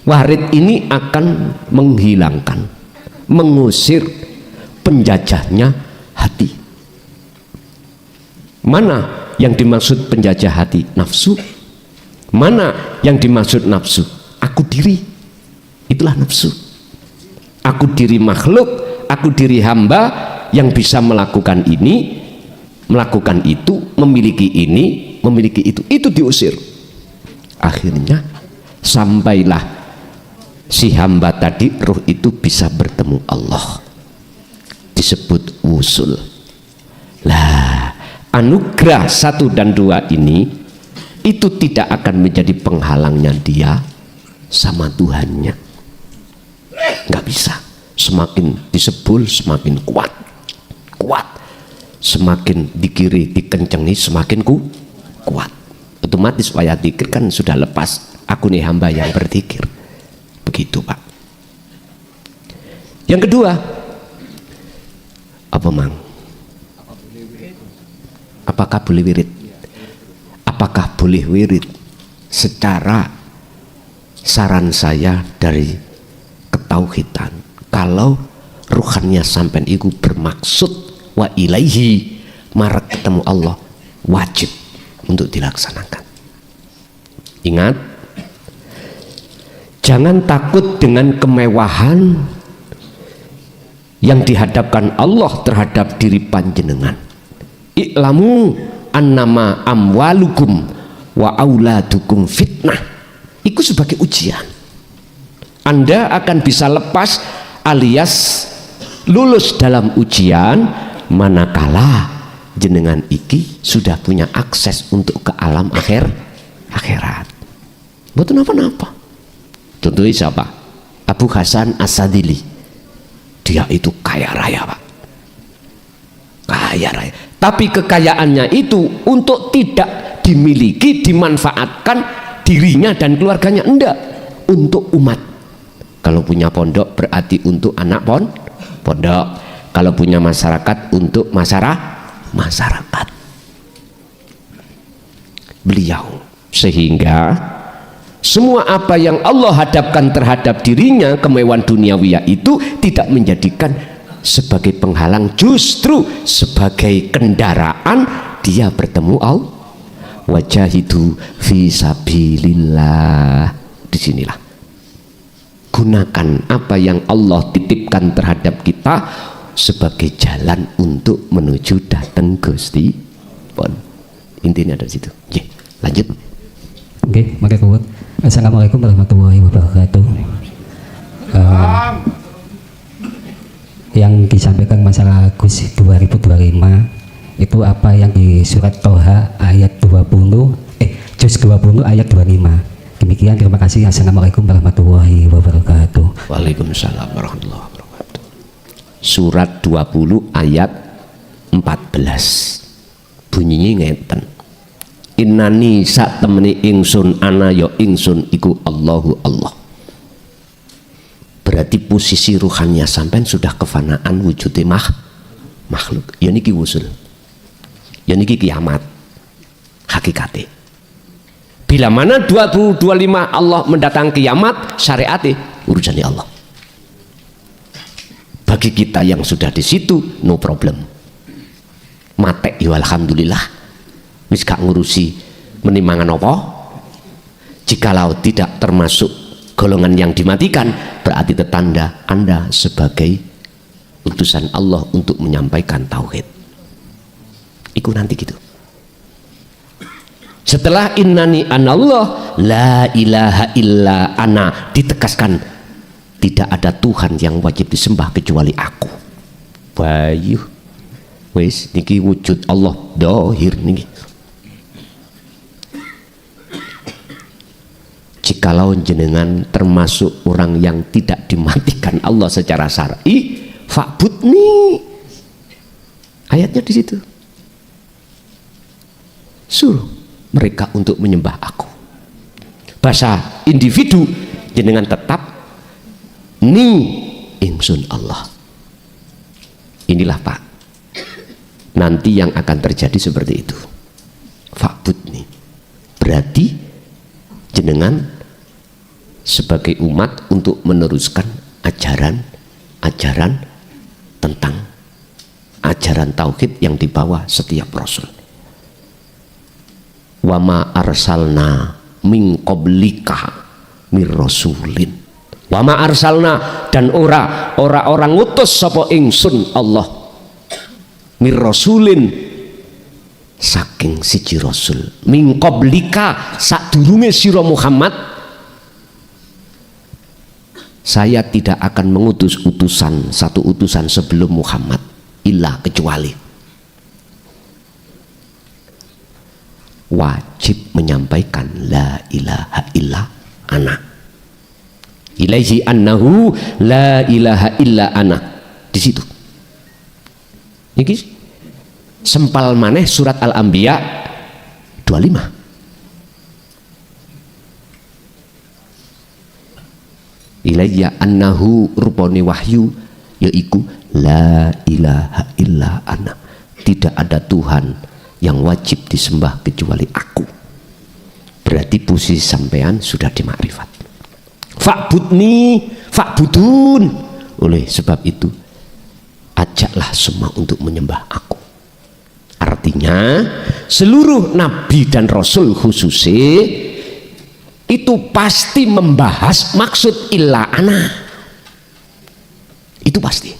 Warid ini akan menghilangkan, mengusir penjajahnya hati. Mana yang dimaksud penjajah hati? Nafsu. Mana yang dimaksud nafsu? Aku diri. Itulah nafsu. Aku diri makhluk, aku diri hamba yang bisa melakukan ini, melakukan itu, memiliki ini, memiliki itu diusir. Akhirnya sampailah si hamba tadi, ruh itu bisa bertemu Allah, disebut wusul. Lah anugerah 1 dan 2 ini itu tidak akan menjadi penghalangnya dia sama Tuhannya, nggak bisa. Semakin disebul semakin kuat, semakin dikiri dikencengi semakin kuat. Otomatis wayah dikir kan sudah lepas, aku nih hamba yang berzikir. Begitu Pak. Yang kedua apa Mang? Apakah boleh wirid? Apakah boleh wirid? Secara saran saya dari ketauhidan, kalau ruhannya sampai itu bermaksud wa ilaihi, marak ketemu Allah, wajib untuk dilaksanakan. Ingat, Jangan takut dengan kemewahan yang dihadapkan Allah terhadap diri panjenengan. I'lamu annama amwalukum wa auladukum fitnah. Itu sebagai ujian. Anda akan bisa lepas alias lulus dalam ujian manakala jenengan iki sudah punya akses untuk ke alam akhirat. Betul apa-apa. Contohnya siapa? Abu Hasan As-Sadili. Dia itu kaya raya, Pak. Kaya raya. Tapi kekayaannya itu untuk tidak dimiliki, dimanfaatkan dirinya dan keluarganya, enggak, untuk umat. Kalau punya pondok berarti untuk anak pondok. Kalau punya masyarakat untuk masyarakat. Beliau sehingga semua apa yang Allah hadapkan terhadap dirinya, kemewahan duniawiya itu tidak menjadikan sebagai penghalang, justru sebagai kendaraan dia bertemu Allah. Wajahidu fi sabilillah. Disinilah gunakan apa yang Allah titipkan terhadap kita sebagai jalan untuk menuju datang Gusti pun. Intinya dari situ. Oke, lanjut. Oke, makasih kuat. Assalamualaikum warahmatullahi wabarakatuh. Yang disampaikan masalah Gus 2025 itu apa yang di surat Toha ayat 20 juz 20 ayat 25. Demikian, terima kasih. Assalamualaikum warahmatullahi wabarakatuh. Waalaikumsalam warahmatullahi wabarakatuh. Surat 20 ayat 14 bunyinya ngeten. Innani sak temeni ingsun ana ya ingsun iku Allahu Allah. Berarti posisi ruhannya sampean sudah kefanaan wujudnya makhluk. Ya niki wusul. Ya niki kiamat. Hakikate. Bila mana 2025 Allah mendatang kiamat, syariate urusannya Allah. Bagi kita yang sudah di situ, no problem. Mate ya alhamdulillah. Wis gak ngurusi menimangan apa. Jikalau tidak termasuk golongan yang dimatikan, berarti tetanda Anda sebagai utusan Allah untuk menyampaikan tauhid. Iku nanti gitu. Setelah innani anallah la ilaha illa ana, ditegaskan tidak ada Tuhan yang wajib disembah kecuali aku. Bayu wis niki wujud Allah dohir niki. Jikalau jenengan termasuk orang yang tidak dimatikan Allah secara syar'i, fa'budni. Ayatnya di situ. Suruh mereka untuk menyembah aku. Bahasa individu jenengan tetap ni ingsun Allah. Inilah Pak. Nanti yang akan terjadi seperti itu. Fa'budni. Berarti jenengan sebagai umat untuk meneruskan ajaran tentang ajaran tauhid yang dibawa setiap rasul. Wa ma arsalna min qablika mir rasulin. Wa ma arsalna, dan orang ngutus sapa ingsun Allah mir rasulin, saking siji rasul, min qablika, sadurunge sira Muhammad. Saya tidak akan mengutus satu utusan sebelum Muhammad illa kecuali wajib menyampaikan la ilaha illa ana. Ilaihi annahu la ilaha illa ana. Di situ. Iki sempal maneh surat Al-Anbiya 25. Ilayya annahu, rupane wahyu yaiku la ilaha illa ana. Tidak ada Tuhan yang wajib disembah kecuali aku. Berarti posisi sampean sudah di makrifat. Fa'budni, fa'budun. Oleh sebab itu ajaklah semua untuk menyembah aku. Artinya seluruh nabi dan rasul khususnya itu pasti membahas maksud illa ana. Itu pasti.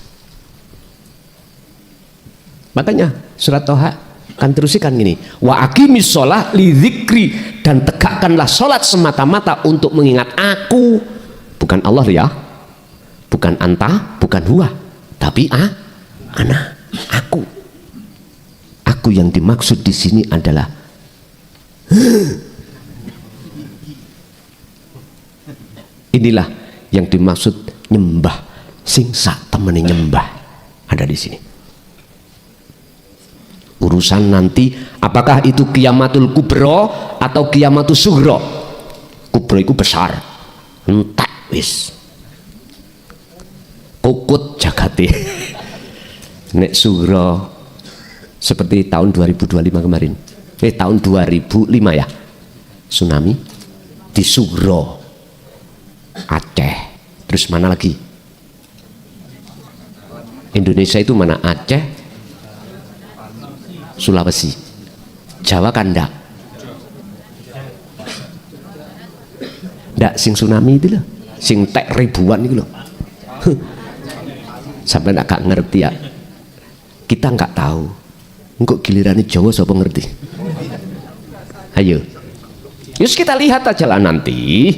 Makanya surat Toha kan terusikan gini, wa aqimis sholah li dzikri, dan tegakkanlah sholat semata-mata untuk mengingat aku, bukan Allah ya, bukan anta, bukan huwa, tapi ana, aku. Aku yang dimaksud di sini adalah inilah yang dimaksud nyembah, sing sak temene nyembah ada di sini. Urusan nanti apakah itu kiamatul kubro atau kiamatul sugro. Kubro itu besar, entek wis kukut jagate. Nek sugro seperti tahun 2025 kemarin, tahun 2005 ya, tsunami di Sugro Aceh. Terus mana lagi? Indonesia itu mana? Aceh, Sulawesi, Jawa kan enggak? Enggak, sing tsunami itu loh, sing tek ribuan itu loh. Sampai enggak ngerti ya, kita enggak tahu. Engkau gilirannya Jawa siapa ngerti? Ayo, yus kita lihat aja lah nanti.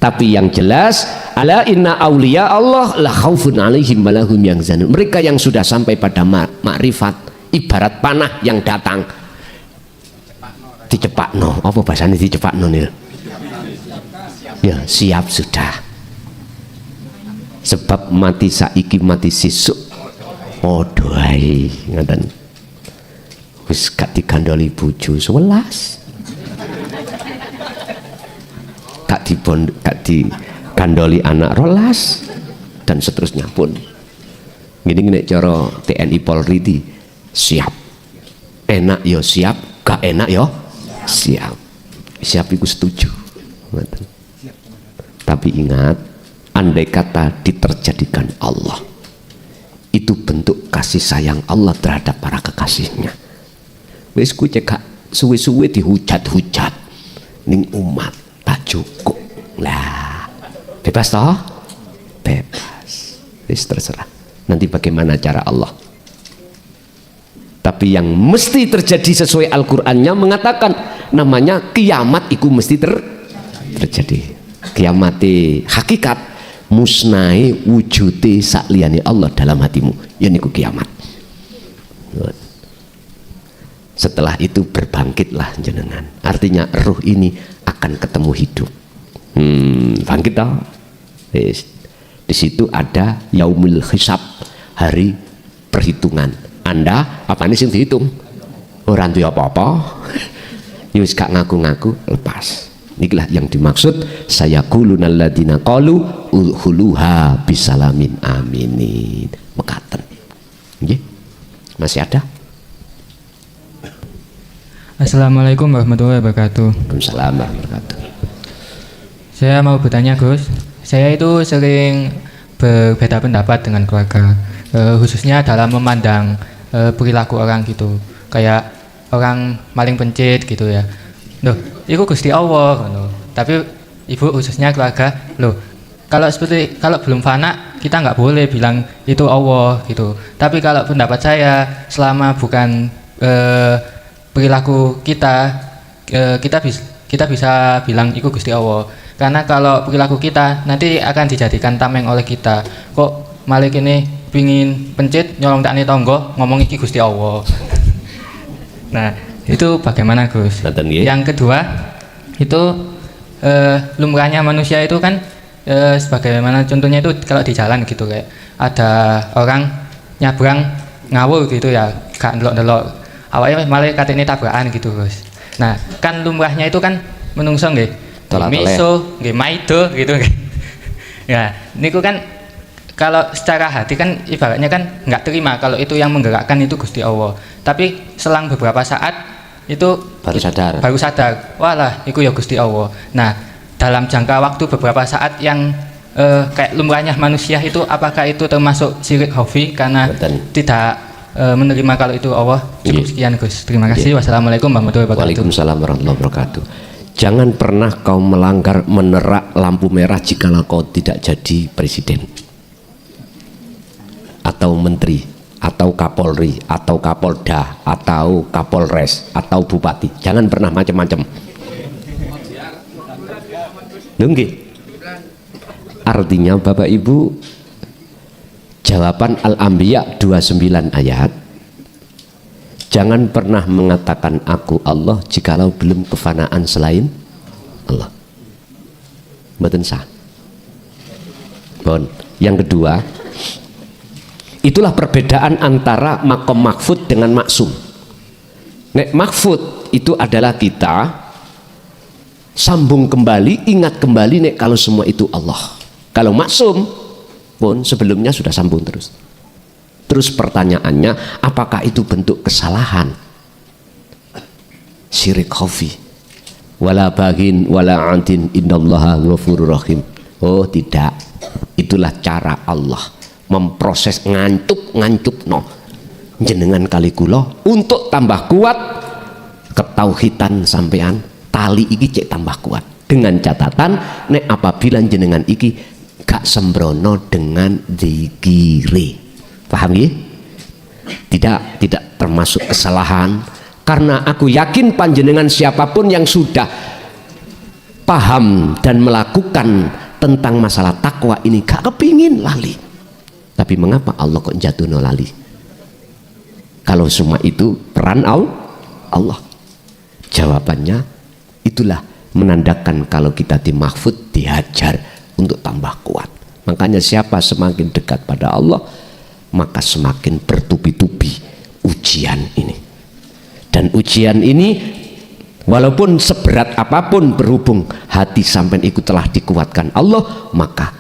Tapi yang jelas, ala inna auliya Allah la khaufun alaihim wa lahum yahzanun. Mereka yang sudah sampai pada makrifat ibarat panah yang datang dicepakno. Apa bahasanya dicepakno nih? Ya siap sudah. Sebab mati saiki mati sisuk. Oh doai ngaten. Wis gak digandoli bojo 11. Gak digandoli anak 12 dan seterusnya pun. Gini cara TNI Polri di siap. Enak yo siap, gak enak yo siap. Siap iku setuju. Tapi ingat, andai kata diterjadikan Allah, itu bentuk kasih sayang Allah terhadap para kekasihnya. Wis ku cekak suwe-suwe dihujat-hujat ning umat tak cukup lah. Bebas toh? Bebas. Wis terserah. Nanti bagaimana cara Allah. Tapi yang mesti terjadi sesuai Al-Qur'annya mengatakan namanya kiamat itu mesti terjadi. Kiamati hakikat musnahe wujude sakliyane Allah dalam hatimu. Ya niku kiamat. Setelah itu berbangkitlah jenengan. Artinya roh ini akan ketemu hidup. Bangkit toh. Di situ ada yaumul hisab, hari perhitungan. Anda apa ini sing dihitung? Orang tuh apa-apa. Yus gak ngaku-ngaku lepas. Inilah yang dimaksud saya kulunal ladina qalu udkhuluha bisalamin aminin. Mekaten. Nggih. Masih ada? Assalamualaikum warahmatullahi wabarakatuh. Waalaikumsalam warahmatullahi wabarakatuh. Saya mau bertanya Gus, saya itu sering berbeda pendapat dengan keluarga, khususnya dalam memandang perilaku orang gitu, kayak orang maling pencit gitu ya. Loh, itu Gusti Allah, loh. Tapi ibu khususnya keluarga, loh. Kalau belum fana kita nggak boleh bilang itu Allah gitu. Tapi kalau pendapat saya, selama bukan perilaku kita bisa bilang itu Gusti Allah. Karena kalau perilaku kita nanti akan dijadikan tameng oleh kita. Kok Malik ini pingin pencit nyolong takne tonggo ngomong iki Gusti Allah. Nah, itu bagaimana Gus? Yang kedua, itu lumrahnya manusia itu kan sebagaimana contohnya itu kalau di jalan gitu kayak ada orang nyabrang ngawur gitu ya, gak ndelok-ndelok. Awalnya malah katanya tabrakan gitu Gus. Nah kan lumrahnya itu kan menungso nggih miso nggih maido gitu. Ya niku kan kalau secara hati kan ibaratnya kan nggak terima kalau itu yang menggerakkan itu Gusti Allah. Tapi selang beberapa saat itu baru sadar walah itu ya Gusti Allah. Nah dalam jangka waktu beberapa saat yang kayak lumrahnya manusia itu, apakah itu termasuk syirik khafi karena tidak menerima kalau itu Allah? Cukup sekian Gus, terima kasih. Wassalamualaikum warahmatullahi wabarakatuh. Waalaikumsalam warahmatullahi wabarakatuh. Jangan pernah kau melanggar menerak lampu merah jikalau kau tidak jadi presiden atau menteri atau kapolri atau kapolda atau kapolres atau bupati. Jangan pernah macam-macam. Nggih. Artinya Bapak Ibu, jawaban Al-Anbiya 29 ayat, jangan pernah mengatakan aku Allah jikalau belum kefanaan selain Allah. Mboten sah. Bon. Yang kedua, itulah perbedaan antara makom mahfud dengan maksum. Nek mahfud itu adalah kita sambung kembali, ingat kembali nek kalau semua itu Allah. Kalau maksum pun sebelumnya sudah sambung terus. Terus pertanyaannya, apakah itu bentuk kesalahan? Syirik khafi. Wala baghin wala antin innallaha ghafurur rahim. Oh tidak. Itulah cara Allah memproses ngantuk no jenengan kali kula untuk tambah kuat ketauhidan sampean. Tali iki cek tambah kuat dengan catatan nek apabila jenengan iki gak sembrono dengan zikire. Paham ya? Tidak termasuk kesalahan, karena aku yakin panjenengan siapapun yang sudah paham dan melakukan tentang masalah takwa ini gak kepingin lali. Tapi mengapa Allah kok jatuhno lali? Kalau semua itu peran Allah. Jawabannya itulah menandakan kalau kita di mahfud dihajar untuk tambah kuat. Makanya siapa semakin dekat pada Allah, maka semakin bertubi-tubi ujian ini. Dan ujian ini walaupun seberat apapun, berhubung hati sampai ikut telah dikuatkan Allah, maka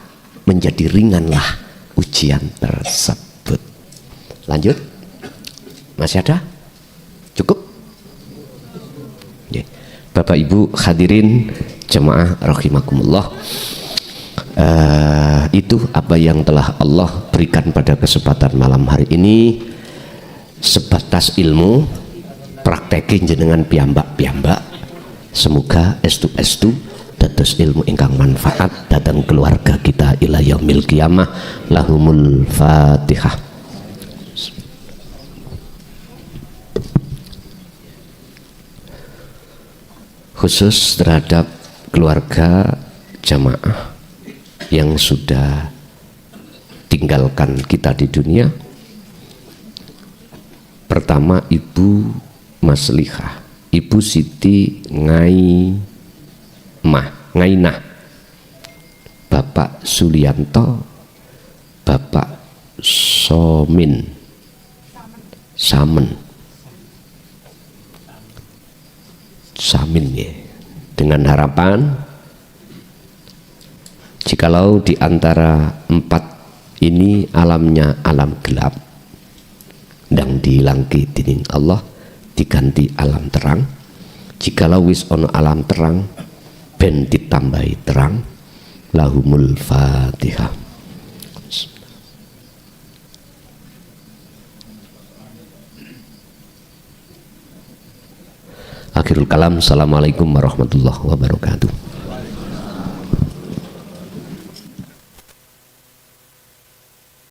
menjadi ringanlah ujian tersebut. Lanjut. Masih ada? Cukup? Bapak Ibu hadirin jemaah rahimakumullah, itu apa yang telah Allah berikan pada kesempatan malam hari ini, sebatas ilmu praktekin jenengan piyambak. Semoga estu dados ilmu ingkang manfaat datang keluarga kita ila yaumil qiyamah. Lahumul Fatihah. Khusus terhadap keluarga jamaah yang sudah tinggalkan kita di dunia. Pertama Ibu Maslihah, Ibu Siti Ngainah, Bapak Sulianto, Bapak Samen, ya. Dengan harapan jikalau di antara 4 ini alamnya alam gelap dan dihilangki dening Allah, diganti alam terang. Jikalau wis ono alam terang ben ditambahi terang. Lahumul Fatihah. Akhirul kalam. Assalamualaikum warahmatullahi wabarakatuh.